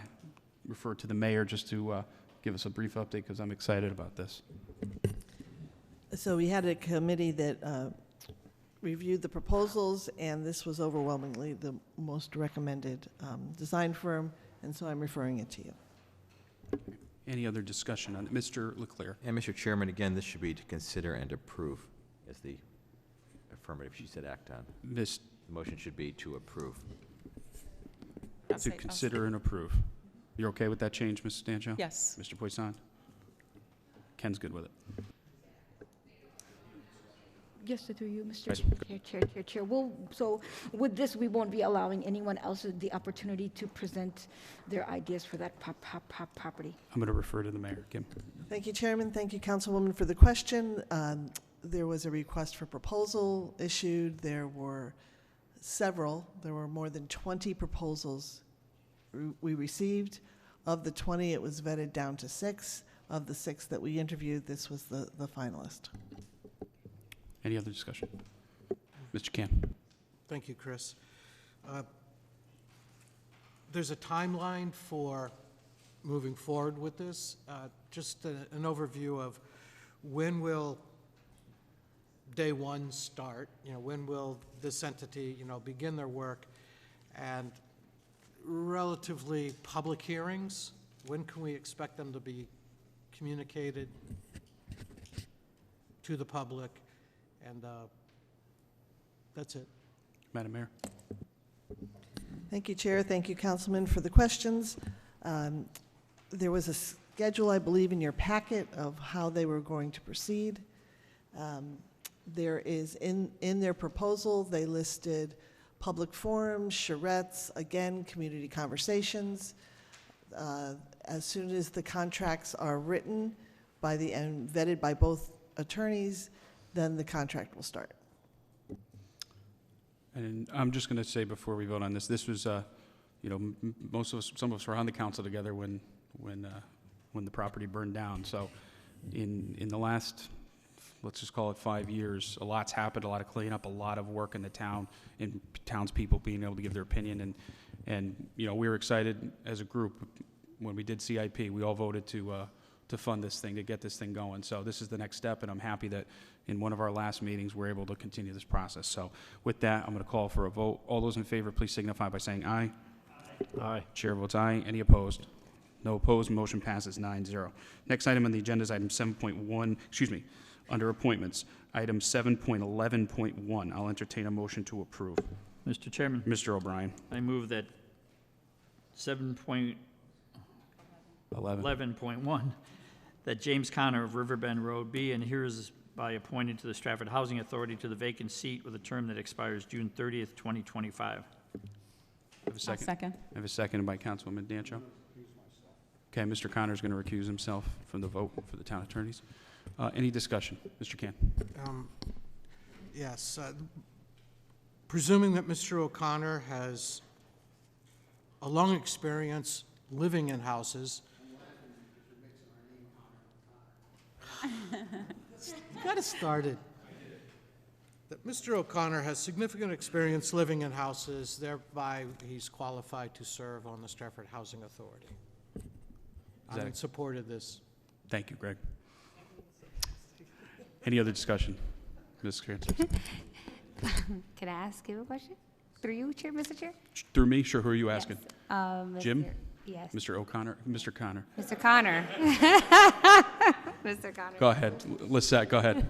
refer to the mayor just to give us a brief update because I'm excited about this. So we had a committee that reviewed the proposals, and this was overwhelmingly the most recommended design firm, and so I'm referring it to you. Any other discussion on it? Mr. Leclerc. And Mr. Chairman, again, this should be to consider and approve as the affirmative she said act on. The motion should be to approve. To consider and approve. You're okay with that change, Mrs. Dancho? Yes. Mr. Poisson? Ken's good with it. Yes, through you, Mr. Yes. Chair. Well, so with this, we won't be allowing anyone else the opportunity to present their ideas for that property. I'm going to refer to the mayor. Kim. Thank you, Chairman. Thank you, Councilwoman, for the question. There was a request for proposal issued. There were more than 20 proposals we received. Of the 20, it was vetted down to 6. Of the 6 that we interviewed, this was the finalist. Any other discussion? Mr. Can. Thank you, Chris. There's a timeline for moving forward with this. Just an overview of when will day one start? When will this entity, begin their work? And relatively public hearings, when can we expect them to be communicated to the public? And that's it. Madam Mayor. Thank you, Chair. Thank you, Councilman, for the questions. There was a schedule, I believe, in your packet of how they were going to proceed. There is, in their proposal, they listed public forums, charrettes, again, community conversations. As soon as the contracts are written and vetted by both attorneys, then the contract will start. And I'm just going to say before we vote on this, this was, some of us were on the council together when the property burned down. So in the last, let's just call it 5 years, a lot's happened, a lot of cleanup, a lot of work in the town, and townspeople being able to give their opinion. And we were excited as a group when we did CIP. We all voted to fund this thing, to get this thing going. So this is the next step, and I'm happy that in one of our last meetings, we're able to continue this process. So with that, I'm going to call for a vote. All those in favor, please signify by saying aye. Aye. Chair votes aye. Any opposed? No opposed. Motion passes 9-0. Next item on the agenda is item 7.1, under appointments. Item 7.11.1. I'll entertain a motion to approve. Mr. Chairman. Mr. O'Brien. I move that 7.11.1, that James Connor of Riverbend Road be and hereby appointed to the Stratford Housing Authority to the vacant seat with a term that expires June 30th, 2025. Have a second? Second. I have a second by Councilwoman Dancho. Okay, Mr. Connor is going to recuse himself from the vote for the town attorneys. Any discussion? Mr. Can. Yes. Presuming that Mr. O'Connor has a long experience living in houses. You got it started. That Mr. O'Connor has significant experience living in houses, thereby he's qualified to serve on the Stratford Housing Authority. I'm in support of this. Thank you, Greg. Any other discussion? Ms. Francis? Can I ask you a question? Through you, Chair, Mr. Chair? Through me? Sure, who are you asking? Jim? Yes. Mr. O'Connor? Mr. Connor? Mr. Connor. Mr. Connor. Go ahead. Lisette, go ahead.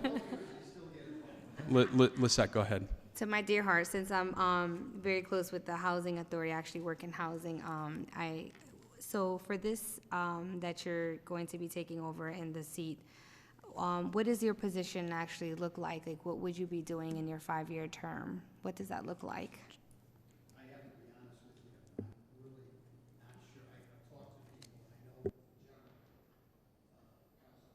Lisette, go ahead. To my dear heart, since I'm very close with the housing authority, I actually work in housing. So for this that you're going to be taking over in the seat, what does your position actually look like? Like, what would you be doing in your 5-year term? What does that look like? I have to be honest with you, I'm really not sure. I've talked to people, I know general council,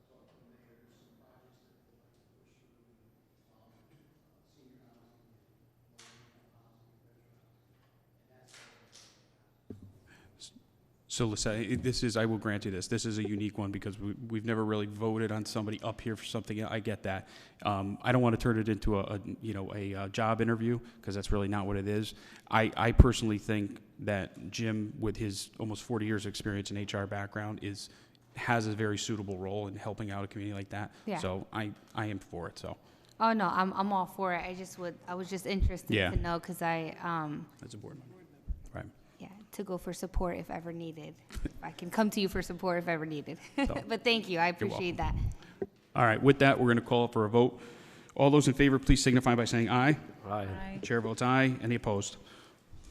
talked to the mayor, there's some projects that they like to push through, senior housing, low-income housing, veteran housing, and that's So Lisette, I will grant you this is a unique one because we've never really voted on somebody up here for something. I get that. I don't want to turn it into a job interview because that's really not what it is. I personally think that Jim, with his almost 40 years of experience in HR background, has a very suitable role in helping out a community like that. Yeah. So I am for it. So. Oh no, I'm all for it. I was just interested Yeah. to know because As a board member. Right. yeah, to go for support if ever needed. I can come to you for support if ever needed. But thank you, I appreciate that. All right, with that, we're going to call for a vote. All those in favor, please signify by saying aye. Aye. Chair votes aye. Any opposed?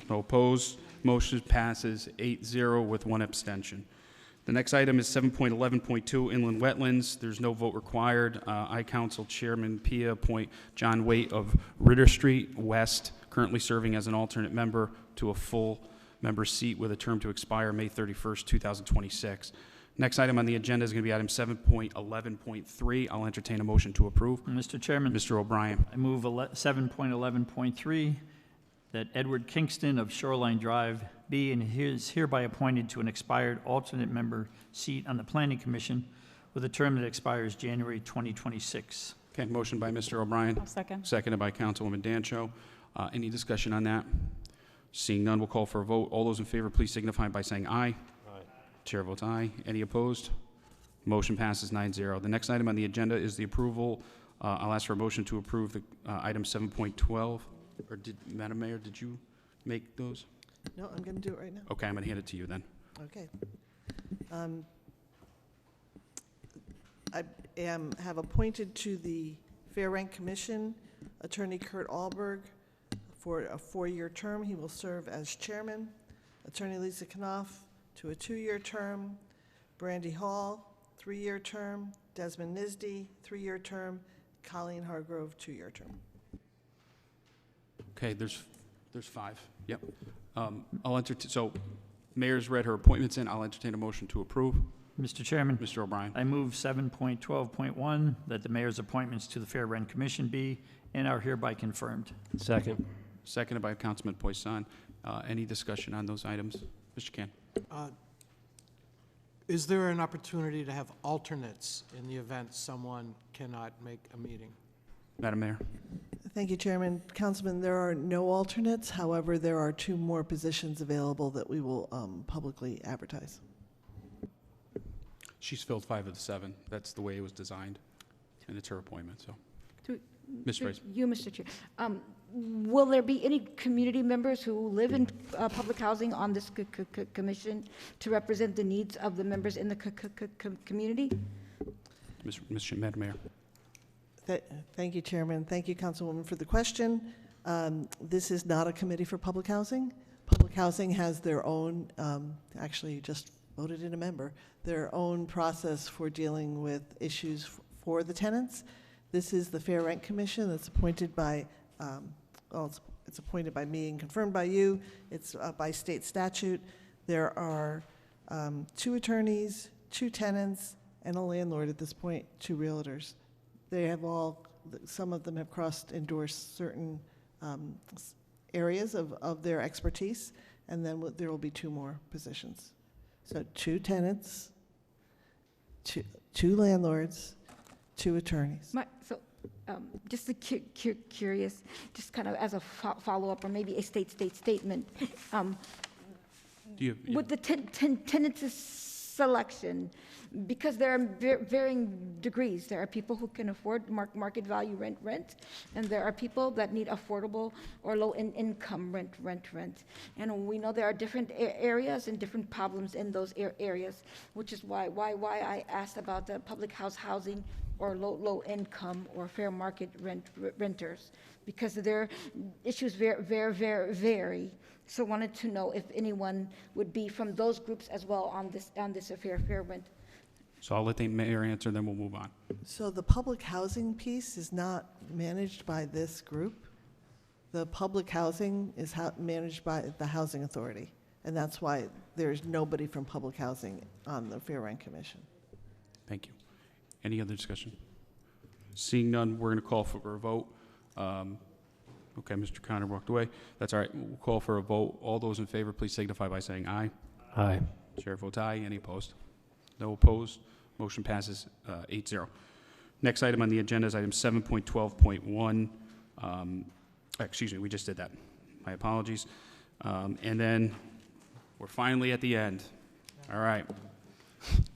No opposed. Motion passes 8-0 with one abstention. The next item is 7.11.2 Inland Wetlands. There's no vote required. I Council Chairman Pia appoint John Waite of Ritter Street West, currently serving as an alternate member, to a full member seat with a term to expire May 31st, 2026. Next item on the agenda is going to be item 7.11.3. I'll entertain a motion to approve. Mr. Chairman. Mr. O'Brien. I move 7.11.3 that Edward Kingston of Shoreline Drive be and is hereby appointed to an expired alternate member seat on the Planning Commission with a term that expires January 2026. Okay, motion by Mr. O'Brien. I'll second. Seconded by Councilwoman Dancho. Any discussion on that? Seeing none, we'll call for a vote. All those in favor, please signify by saying aye. Aye. Chair votes aye. Any opposed? Motion passes 9-0. The next item on the agenda is the approval. I'll ask for a motion to approve the item 7.12. Or Madam Mayor, did you make those? No, I'm going to do it right now. Okay, I'm going to hand it to you then. Okay. I have appointed to the Fair Rent Commission Attorney Kurt Alberg for a 4-year term. He will serve as chairman. Attorney Lisa Knopf to a 2-year term. Brandy Hall, 3-year term. Desmond Nisdy, 3-year term. Colleen Hargrove, 2-year term. Okay, there's 5. Yep. I'll entertain. So, Mayor's read her appointments in. I'll entertain a motion to approve. Mr. Chairman. Mr. O'Brien. I move 7.12.1 that the mayor's appointments to the Fair Rent Commission be and are hereby confirmed. Second. Seconded by Councilman Poisson. Any discussion on those items? Mr. Can. Is there an opportunity to have alternates in the event someone cannot make a meeting? Madam Mayor. Thank you, Chairman. Councilman, there are no alternates. However, there are 2 more positions available that we will publicly advertise. She's filled 5 of the 7. That's the way it was designed, and it's her appointment, so. Ms. To Rice. you, Mr. Chair. Will there be any community members who live in public housing on this commission to represent the needs of the members in the community? Madam Mayor. Thank you, Chairman. Thank you, Councilwoman, for the question. This is not a committee for public housing. Public housing has their own, actually just voted in a member, their own process for dealing with issues for the tenants. This is the Fair Rent Commission that's appointed by, it's It's appointed by me and confirmed by you. It's by state statute. There are 2 attorneys, 2 tenants, and a landlord at this point, 2 realtors. They have all, some of them have endorsed certain areas of their expertise, and then there will be 2 more positions. So 2 tenants, 2 landlords, 2 attorneys. Just curious, just kind of as a follow-up, or maybe a statement. With the tenants selection, because there are varying degrees. There are people who can afford market value rent, and there are people that need affordable or low income rent. And we know there are different areas and different problems in those areas, which is why I asked about the public housing or low income or fair market renters, because their issues vary. So wanted to know if anyone would be from those groups as well on this fair rent. So I'll let the mayor answer, then we'll move on. So the public housing piece is not managed by this group. The public housing is managed by the Housing Authority, and that's why there's nobody from public housing on the Fair Rent Commission. Thank you. Any other discussion? Seeing none, we're going to call for a vote. Okay, Mr. Connor walked away. That's all right. We'll call for a vote. All those in favor, please signify by saying aye. Aye. Chair votes aye. Any opposed? No opposed. Motion passes 8-0. Next item on the agenda is item 7.12.1. Excuse me, we just did that. My apologies. And then we're finally at the end. All right.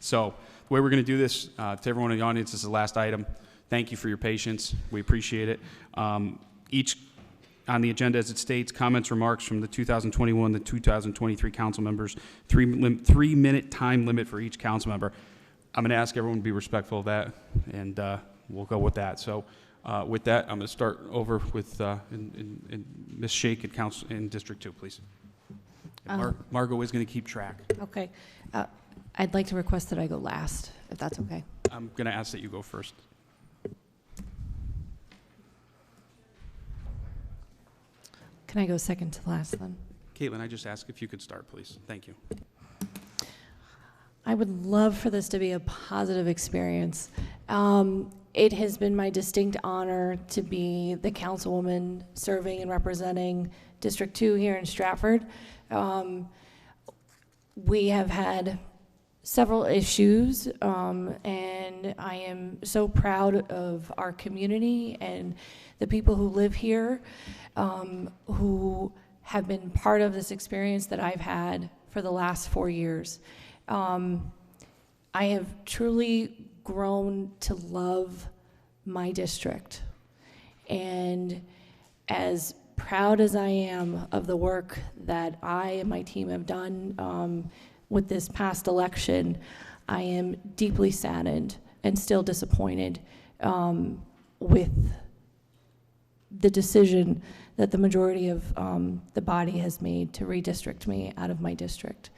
So the way we're going to do this, to everyone in the audience, this is the last item. Thank you for your patience. We appreciate it. Each on the agenda, as it states, comments, remarks from the 2021 to 2023 council members, 3-minute time limit for each council member. I'm going to ask everyone to be respectful of that, and we'll go with that. So with that, I'm going to start over with Ms. Shake in District 2, please. Margot is going to keep track. Okay. I'd like to request that I go last, if that's okay. I'm going to ask that you go first. Can I go second to last then? Caitlin, I just asked if you could start, please. Thank you. I would love for this to be a positive experience. It has been my distinct honor to be the councilwoman serving and representing District 2 here in Stratford. We have had several issues, and I am so proud of our community and the people who live here, who have been part of this experience that I've had for the last 4 years. I have truly grown to love my district, and as proud as I am of the work that I and my team have done with this past election, I am deeply saddened and still disappointed with the decision that the majority of the body has made to redistrict me out of my district.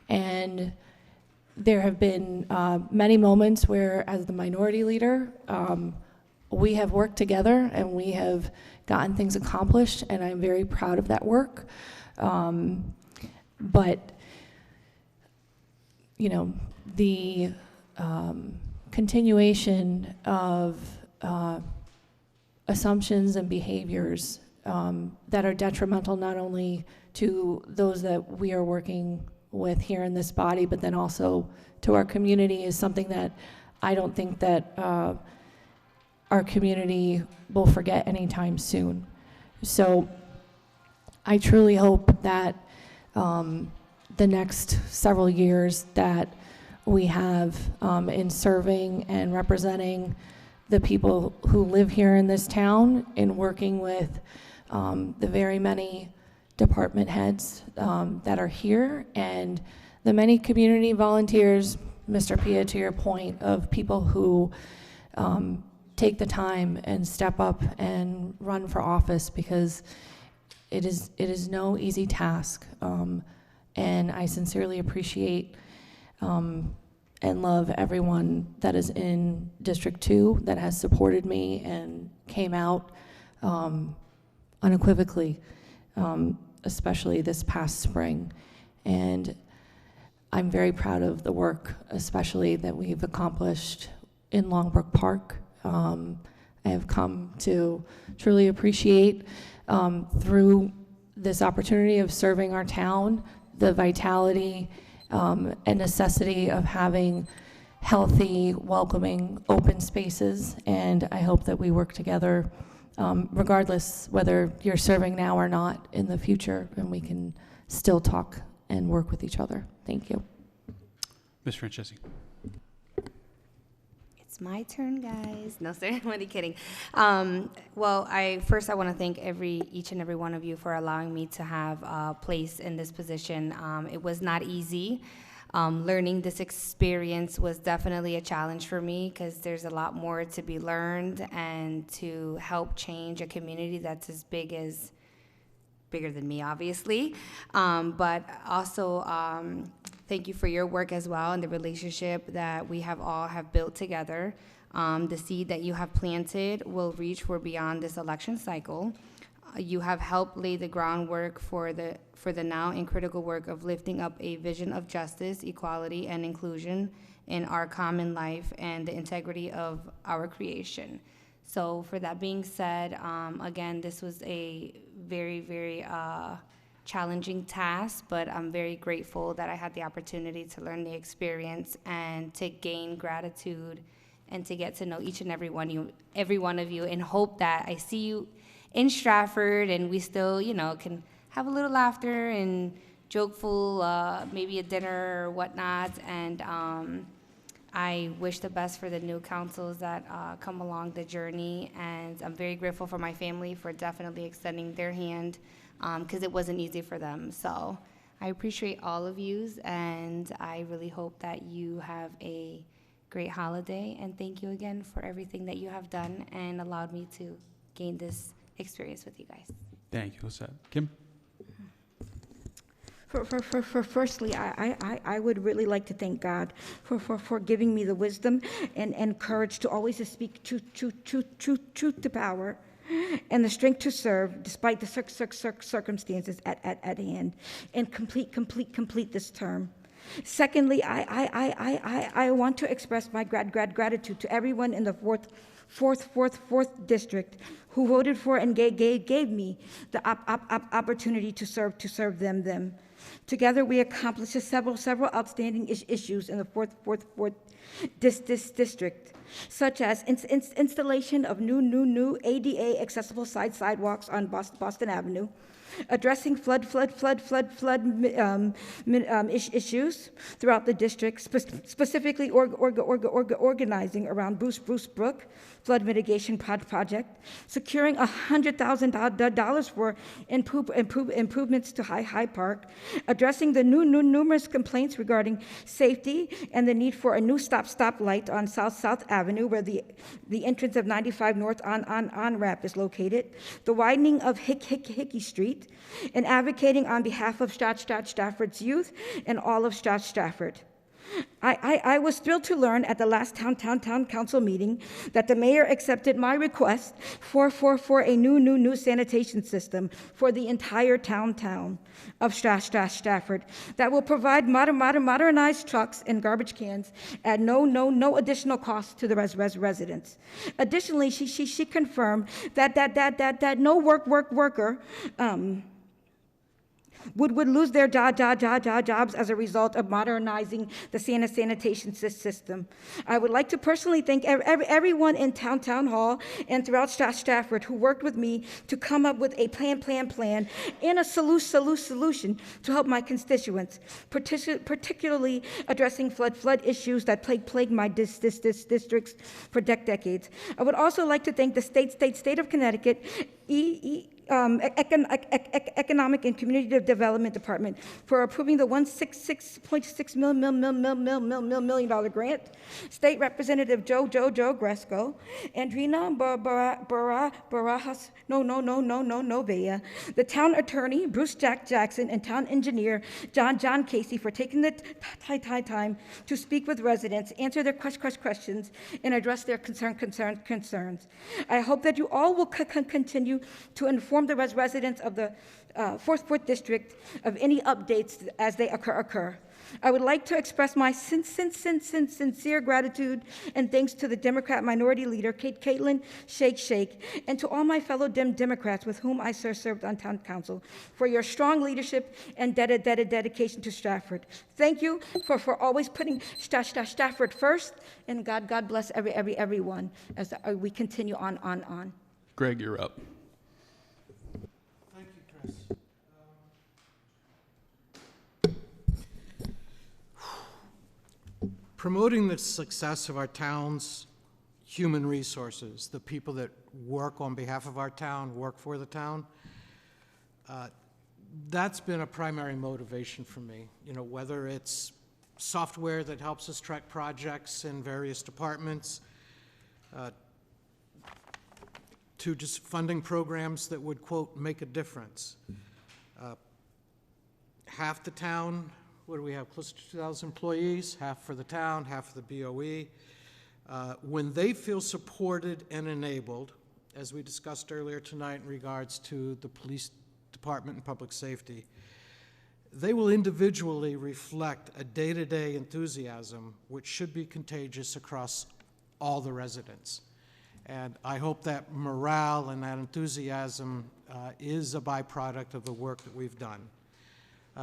And there have been many moments where, as the minority leader, we have worked together and we have gotten things accomplished, and I'm very proud of that work. But, you know, the continuation of assumptions and behaviors that are detrimental not only to those that we are working with here in this body, but then also to our community is something that I don't think that our community will forget anytime soon. So I truly hope that the next several years that we have in serving and representing the people who live here in this town, in working with the very many department heads that are here, and the many community volunteers, Mr. Pia, to your point, of people who take the time and step up and run for office, because it is no easy task. And I sincerely appreciate and love everyone that is in District 2 that has supported me and came out unequivocally, especially this past spring. And I'm very proud of the work, especially that we've accomplished in Longbrook Park. I have come to truly appreciate through this opportunity of serving our town, the vitality and necessity of having healthy, welcoming, open spaces. And I hope that we work together regardless whether you're serving now or not in the future, and we can still talk and work with each other. Thank you. Ms. Francesi. It's my turn, guys. No, sir, I'm only kidding. Well, I want to thank each and every one of you for allowing me to have a place in this position. It was not easy. Learning this experience was definitely a challenge for me because there's a lot more to be learned and to help change a community that's bigger than me, obviously. But also, thank you for your work as well and the relationship that we all have built together. The seed that you have planted will reach for beyond this election cycle. You have helped lay the groundwork for the now and critical work of lifting up a vision of justice, equality, and inclusion in our common life and the integrity of our creation. So for that being said, again, this was a very, very challenging task, but I'm very grateful that I had the opportunity to learn the experience and to gain gratitude and to get to know each and every one of you, and hope that I see you in Stratford and we still, can have a little laughter and jokeful, maybe a dinner or whatnot. And I wish the best for the new councils that come along the journey, and I'm very grateful for my family for definitely extending their hand, because it wasn't easy for them. So I appreciate all of you, and I really hope that you have a great holiday, and thank you again for everything that you have done and allowed me to gain this experience with you guys. Thank you, Lisette. Kim? Firstly, I would really like to thank God for giving me the wisdom and courage to always speak truth to power, and the strength to serve despite the circumstances at hand, and complete this term. Secondly, I want to express my gratitude to everyone in the fourth district who voted for and gave me the opportunity to serve them. Together, we accomplished several outstanding issues in the fourth district, such as installation of new ADA accessible sidewalks on Boston Avenue, addressing flood issues throughout the district, specifically organizing around Bruce Brook flood mitigation project, securing $100,000 for improvements to High Park, addressing the numerous complaints regarding safety and the need for a new stop light on South Avenue, where the entrance of 95 North on-ramp is located, the widening of Hickey Street, and advocating on behalf of Stratford's youth and all of Stratford. I was thrilled to learn at the last town council meeting that the mayor accepted my request for a new sanitation system for the entire town of Stratford that will provide modernized trucks and garbage cans at no additional cost to the residents. Additionally, she confirmed that no worker would lose their jobs as a result of modernizing the sanitation system. I would like to personally thank everyone in Town Hall and throughout Stratford who worked with me to come up with a plan and a solution to help my constituents, particularly addressing flood issues that plague my districts for decades. I would also like to thank the state of Connecticut, Economic and Community Development Department for approving the $166.6 million grant. State Representative Joe Gresco, Andrina Barajas Novea, the town attorney Bruce Jackson, and town engineer John Casey for taking the time to speak with residents, answer their questions, and address their concerns. I hope that you all will continue to inform inform the residents of the 4th District of any updates as they occur. I would like to express my sincere gratitude and thanks to the Democrat Minority Leader, Caitlin Shake, and to all my fellow Democrats with whom I served on Town Council for your strong leadership and dedication to Stratford. Thank you for always putting Stratford first, and God bless everyone as we continue on. Greg, you're up. Thank you, Chris. Promoting the success of our town's human resources, the people that work on behalf of our town, work for the town, that's been a primary motivation for me. You know, whether it's software that helps us track projects in various departments, to just funding programs that would, quote, make a difference. Half the town, what do we have, close to 2,000 employees, half for the town, half for the BOE. When they feel supported and enabled, as we discussed earlier tonight in regards to the police department and public safety, they will individually reflect a day-to-day enthusiasm which should be contagious across all the residents. And I hope that morale and that enthusiasm is a byproduct of the work that we've done.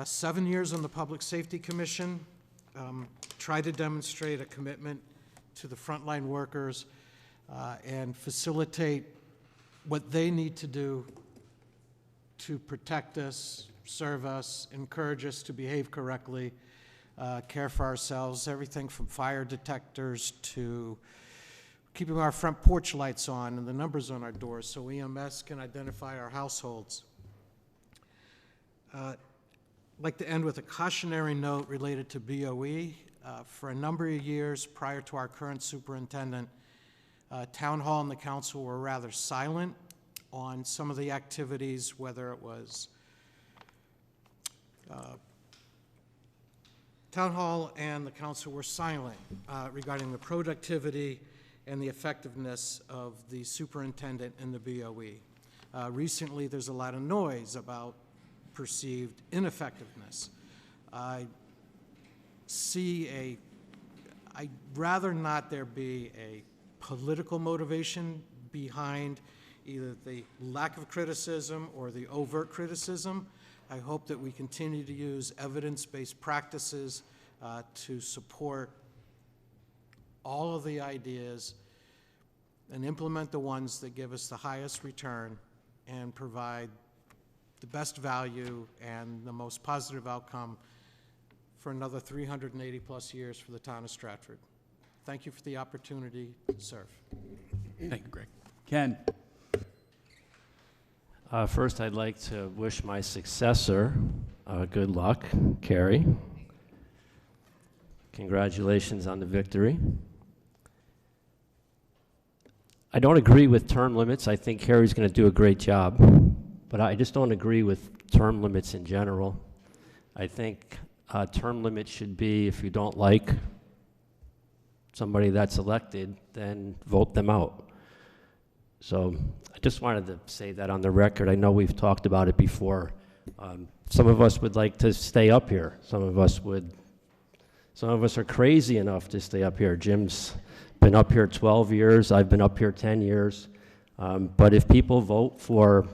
7 years on the Public Safety Commission, try to demonstrate a commitment to the frontline workers and facilitate what they need to do to protect us, serve us, encourage us to behave correctly, care for ourselves, everything from fire detectors to keeping our front porch lights on and the numbers on our doors so EMS can identify our households. I'd like to end with a cautionary note related to BOE. For a number of years prior to our current superintendent, Town Hall and the council were rather silent on some of the activities, whether it was Town Hall and the council were silent regarding the productivity and the effectiveness of the superintendent and the BOE. Recently, there's a lot of noise about perceived ineffectiveness. I'd rather not there be a political motivation behind either the lack of criticism or the overt criticism. I hope that we continue to use evidence-based practices to support all of the ideas and implement the ones that give us the highest return and provide the best value and the most positive outcome for another 380 plus years for the town of Stratford. Thank you for the opportunity to serve. Thank you, Greg. Ken. First, I'd like to wish my successor good luck, Carrie. Congratulations on the victory. I don't agree with term limits. I think Carrie's going to do a great job, but I just don't agree with term limits in general. I think term limits should be, if you don't like somebody that's elected, then vote them out. So I just wanted to say that on the record. I know we've talked about it before. Some of us would like to stay up here. Some of us are crazy enough to stay up here. Jim's been up here 12 years. I've been up here 10 years. But if people vote for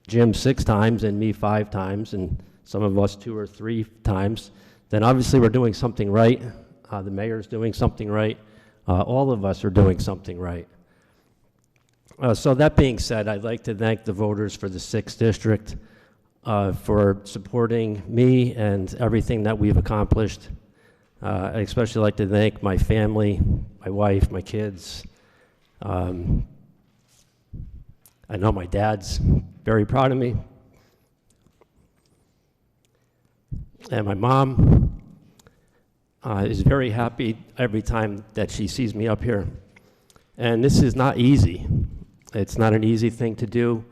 Jim 6 times and me 5 times, and some of us 2 or 3 times, then obviously we're doing something right. The mayor's doing something right. All of us are doing something right. So that being said, I'd like to thank the voters for the 6th District for supporting me and everything that we've accomplished. I'd especially like to thank my family, my wife, my kids. I know my dad's very proud of me. And my mom is very happy every time that she sees me up here. And this is not easy. It's not an easy thing to do.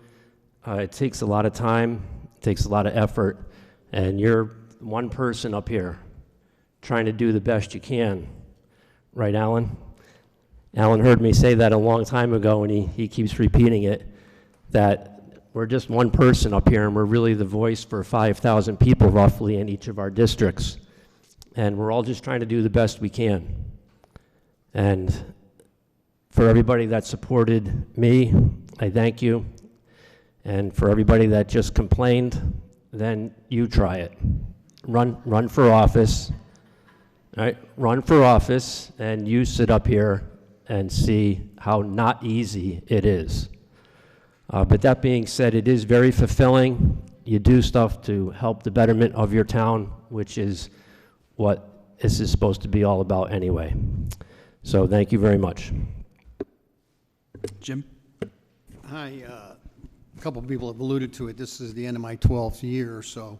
It takes a lot of time, it takes a lot of effort, and you're one person up here trying to do the best you can. Right, Alan? Alan heard me say that a long time ago, and he keeps repeating it, that we're just one person up here, and we're really the voice for 5,000 people roughly in each of our districts. And we're all just trying to do the best we can. And for everybody that supported me, I thank you. And for everybody that just complained, then you try it. Run for office. All right, run for office, and you sit up here and see how not easy it is. But that being said, it is very fulfilling. You do stuff to help the betterment of your town, which is what this is supposed to be all about anyway. So thank you very much. Jim? Hi, a couple of people have alluded to it. This is the end of my 12th year, so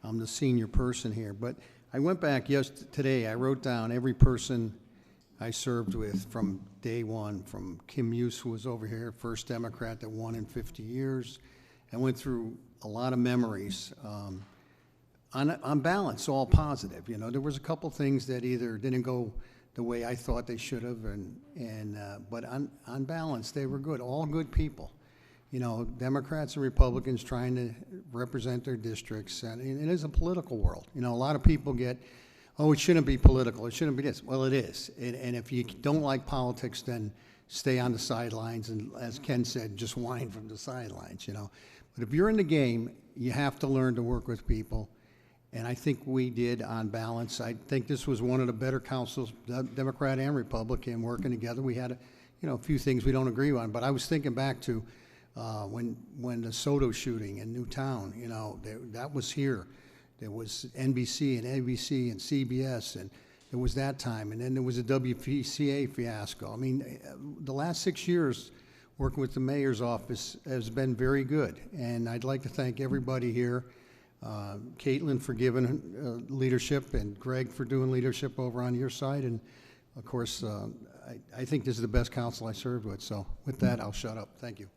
I'm the senior person here. But I went back today. I wrote down every person I served with from day one, from Kim Hughes, who was over here, first Democrat that won in 50 years. I went through a lot of memories. On balance, all positive. You know, there was a couple things that either didn't go the way I thought they should have, but on balance, they were good. All good people. You know, Democrats and Republicans trying to represent their districts, and it is a political world. You know, a lot of people get, oh, it shouldn't be political, it shouldn't be this. Well, it is, and if you don't like politics, then stay on the sidelines, and as Ken said, just whine from the sidelines, you know. But if you're in the game, you have to learn to work with people, and I think we did on balance. I think this was one of the better councils, Democrat and Republican, working together. We had, a few things we don't agree on, but I was thinking back to when the Soto shooting in Newtown, that was here. There was NBC and ABC and CBS, and there was that time. And then there was a WPCA fiasco. I mean, the last 6 years working with the mayor's office has been very good. And I'd like to thank everybody here, Caitlin for giving leadership, and Greg for doing leadership over on your side. And, of course, I think this is the best council I served with. So with that, I'll shut up. Thank you.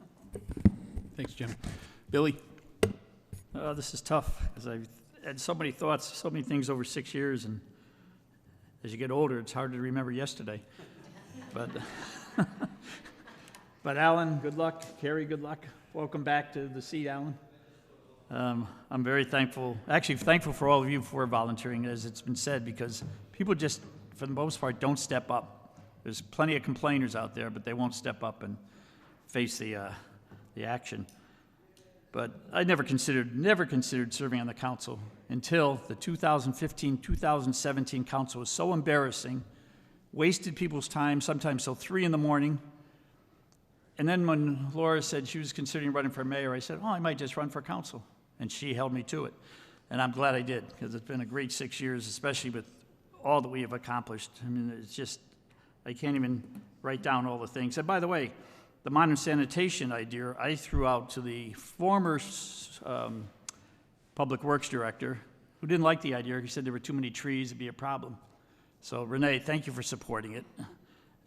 Thanks, Jim. Billy? This is tough, because I've had so many thoughts, so many things over 6 years, and as you get older, it's hard to remember yesterday. But Alan, good luck. Carrie, good luck. Welcome back to the seat, Alan. I'm very thankful, actually thankful for all of you for volunteering, as it's been said, because people just, for the most part, don't step up. There's plenty of complainers out there, but they won't step up and face the action. But I never considered serving on the council until the 2015-2017 council was so embarrassing, wasted people's time, sometimes till 3 in the morning. And then when Laura said she was considering running for mayor, I said, I might just run for council. And she held me to it. And I'm glad I did, because it's been a great 6 years, especially with all that we have accomplished. I mean, it's just, I can't even write down all the things. And by the way, the modern sanitation idea I threw out to the former public works director, who didn't like the idea. He said there were too many trees, it'd be a problem. So Renee, thank you for supporting it.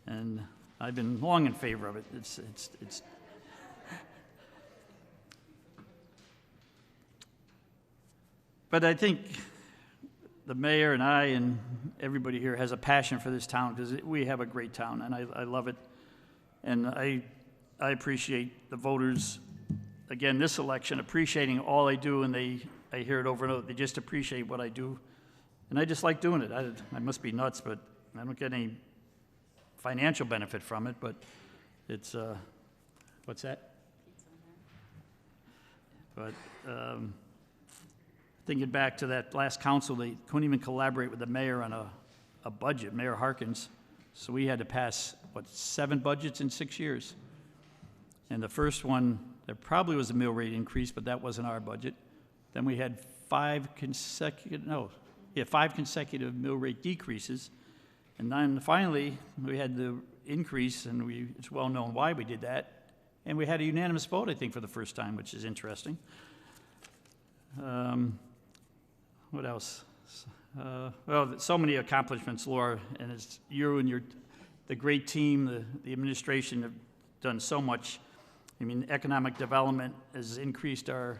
And I've been long in favor of it. It's But I think the mayor and I and everybody here has a passion for this town, because we have a great town, and I love it. And I appreciate the voters, again, this election, appreciating all I do, and I hear it over and over. They just appreciate what I do, and I just like doing it. I must be nuts, but I don't get any financial benefit from it, but it's, what's that? But thinking back to that last council, they couldn't even collaborate with the mayor on a budget, Mayor Harkins, so we had to pass, 7 budgets in 6 years. And the first one, there probably was a mill rate increase, but that wasn't our budget. Then we had 5 consecutive mill rate decreases. And then finally, we had the increase, and it's well known why we did that. And we had a unanimous vote, I think, for the first time, which is interesting. What else? Well, so many accomplishments, Laura, and it's you and the great team, the administration have done so much. I mean, economic development has increased our,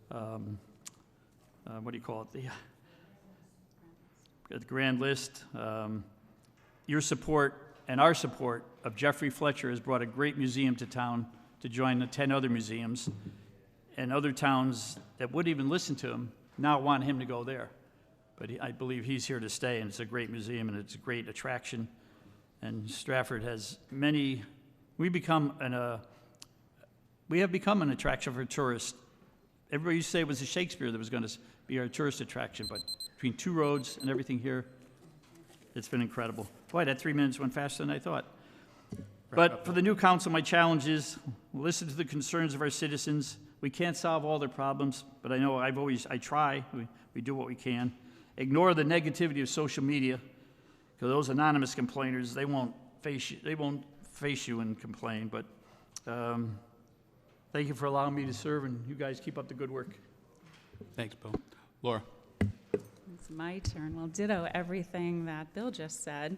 what do you call it, the grand list. Your support and our support of Jeffrey Fletcher has brought a great museum to town to join the 10 other museums. and other towns that wouldn't even listen to him now want him to go there. But I believe he's here to stay, and it's a great museum, and it's a great attraction. And Stratford has many, we have become an attraction for tourists. Everybody used to say it was a Shakespeare that was going to be our tourist attraction, but between two roads and everything here, it's been incredible. Boy, that 3 minutes went faster than I thought. But for the new council, my challenge is listen to the concerns of our citizens. We can't solve all their problems, but I know I try. We do what we can. Ignore the negativity of social media, because those anonymous complainers, they won't face you and complain. But thank you for allowing me to serve, and you guys keep up the good work. Thanks, Bill. Laura. It's my turn. Well, ditto everything that Bill just said.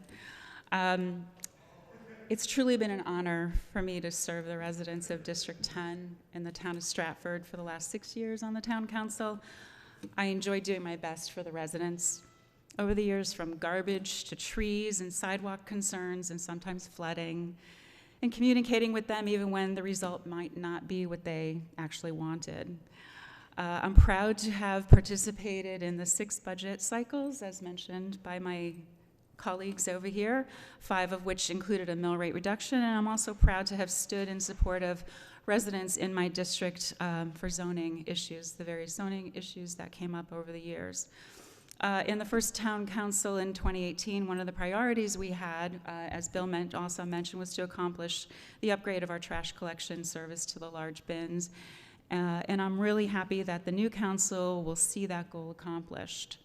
It's truly been an honor for me to serve the residents of District 10 in the town of Stratford for the last 6 years on the town council. I enjoy doing my best for the residents. Over the years, from garbage to trees and sidewalk concerns and sometimes flooding, and communicating with them even when the result might not be what they actually wanted. I'm proud to have participated in the 6 budget cycles, as mentioned by my colleagues over here, 5 of which included a mill rate reduction, and I'm also proud to have stood in support of residents in my district for zoning issues, the various zoning issues that came up over the years. In the first town council in 2018, one of the priorities we had, as Bill also mentioned, was to accomplish the upgrade of our trash collection service to the large bins. And I'm really happy that the new council will see that goal accomplished.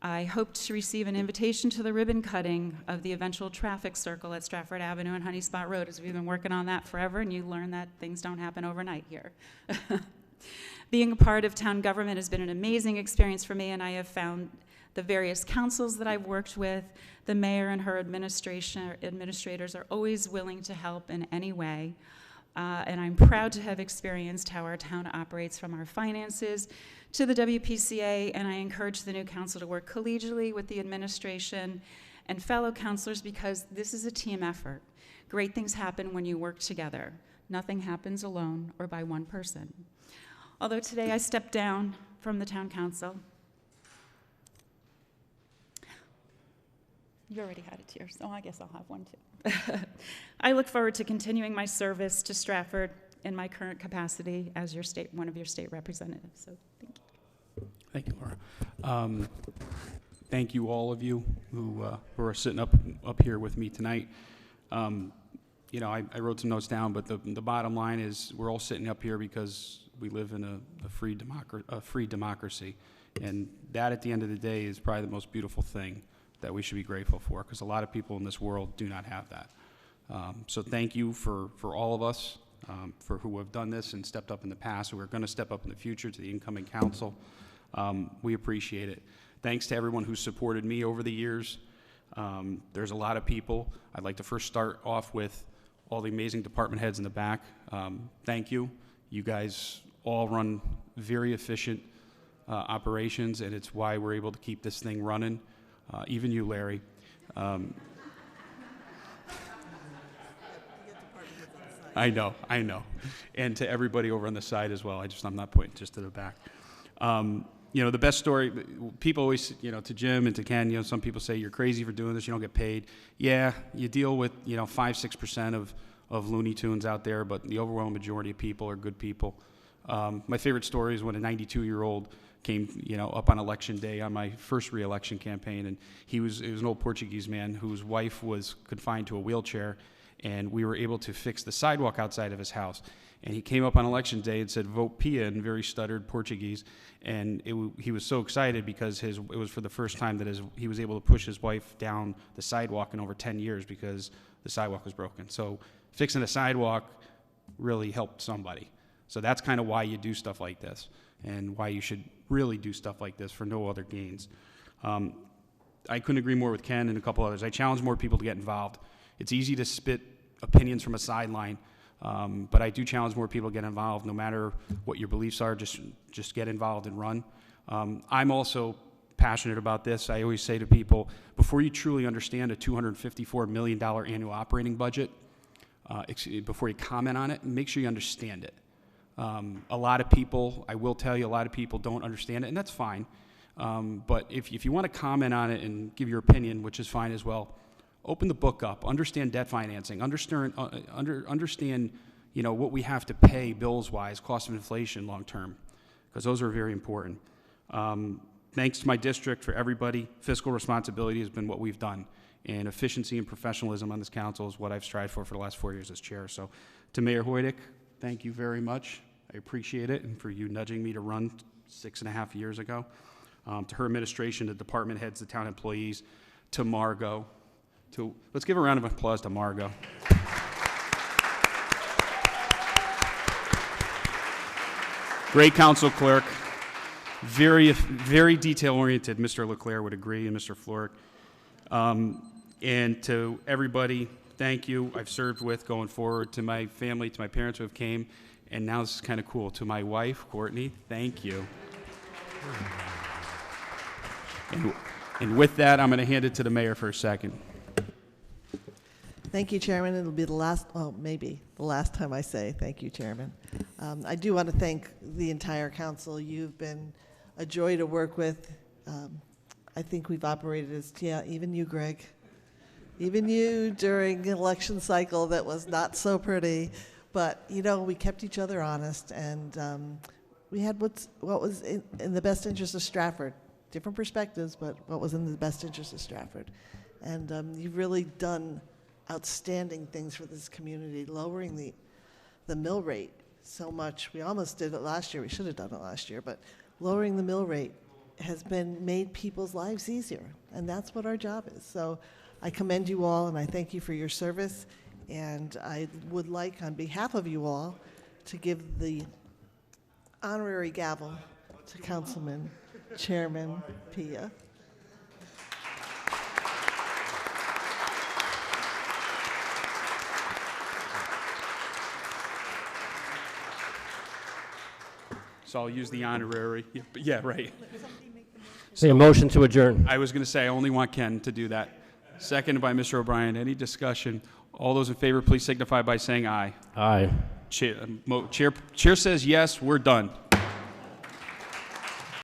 I hope to receive an invitation to the ribbon cutting of the eventual traffic circle at Stratford Avenue and Honey Spot Road, as we've been working on that forever, and you learn that things don't happen overnight here. Being a part of town government has been an amazing experience for me, and I have found the various councils that I've worked with, the mayor and her administrators are always willing to help in any way. And I'm proud to have experienced how our town operates, from our finances to the WPCA, and I encourage the new council to work collegially with the administration and fellow councilors, because this is a team effort. Great things happen when you work together. Nothing happens alone or by one person. Although today I stepped down from the town council. You already had a tear, so I guess I'll have one too. I look forward to continuing my service to Stratford in my current capacity as one of your state representatives. So thank you. Thank you, Laura. Thank you, all of you who are sitting up here with me tonight. You know, I wrote some notes down, but the bottom line is we're all sitting up here because we live in a free democracy, and that, at the end of the day, is probably the most beautiful thing that we should be grateful for, because a lot of people in this world do not have that. So thank you for all of us, for who have done this and stepped up in the past, who are going to step up in the future, to the incoming council. We appreciate it. Thanks to everyone who supported me over the years. There's a lot of people. I'd like to first start off with all the amazing department heads in the back. Thank you. You guys all run very efficient operations, and it's why we're able to keep this thing running. Even you, Larry. I know. And to everybody over on the side as well. I'm not pointing just to the back. You know, the best story, people always, you know, to Jim and to Ken, you know, some people say you're crazy for doing this, you don't get paid. Yeah, you deal with, you know, 5-6% of Looney Tunes out there, but the overwhelming majority of people are good people. My favorite story is when a 92-year-old came, you know, up on election day on my first re-election campaign, and it was an old Portuguese man whose wife was confined to a wheelchair, and we were able to fix the sidewalk outside of his house. And he came up on election day and said, "Vote Pia," in very stuttered Portuguese, and he was so excited because it was for the first time that he was able to push his wife down the sidewalk in over 10 years because the sidewalk was broken. So fixing a sidewalk really helped somebody. So that's kind of why you do stuff like this, and why you should really do stuff like this for no other gains. I couldn't agree more with Ken and a couple others. I challenge more people to get involved. It's easy to spit opinions from a sideline, but I do challenge more people to get involved. No matter what your beliefs are, just get involved and run. I'm also passionate about this. I always say to people, before you truly understand a $254 million annual operating budget, before you comment on it, make sure you understand it. A lot of people, I will tell you, a lot of people don't understand it, and that's fine. But if you want to comment on it and give your opinion, which is fine as well, open the book up, understand debt financing, understand what we have to pay bills-wise, cost of inflation long-term, because those are very important. Thanks to my district, for everybody, fiscal responsibility has been what we've done, and efficiency and professionalism on this council is what I've strived for the last 4 years as chair. So to Mayor Hoydick, thank you very much. I appreciate it, and for you nudging me to run 6.5 years ago. To her administration, the department heads, the town employees, to Margot. Let's give a round of applause to Margot. Great council clerk. Very, very detail-oriented. Mr. Leclerc would agree, and Mr. Floric. And to everybody, thank you. I've served with going forward. To my family, to my parents who have came, and now this is kind of cool. To my wife, Courtney, thank you. And with that, I'm going to hand it to the mayor for a second. Thank you, Chairman. It'll be the last, maybe the last time I say thank you, Chairman. I do want to thank the entire council. You've been a joy to work with. I think we've operated as, even you, Greg. Even you during an election cycle that was not so pretty. But, we kept each other honest, and we had what was in the best interest of Stratford. Different perspectives, but what was in the best interest of Stratford. And you've really done outstanding things for this community, lowering the mill rate so much. We almost did it last year. We should have done it last year, but lowering the mill rate has made people's lives easier, and that's what our job is. So I commend you all, and I thank you for your service, and I would like, on behalf of you all, to give the honorary gavel to Councilman Chairman Pia. So I'll use the honorary. Yeah, right. Say a motion to adjourn. I was going to say I only want Ken to do that. Seconded by Mr. O'Brien. Any discussion? All those in favor, please signify by saying aye. Aye. Chair says yes. We're done.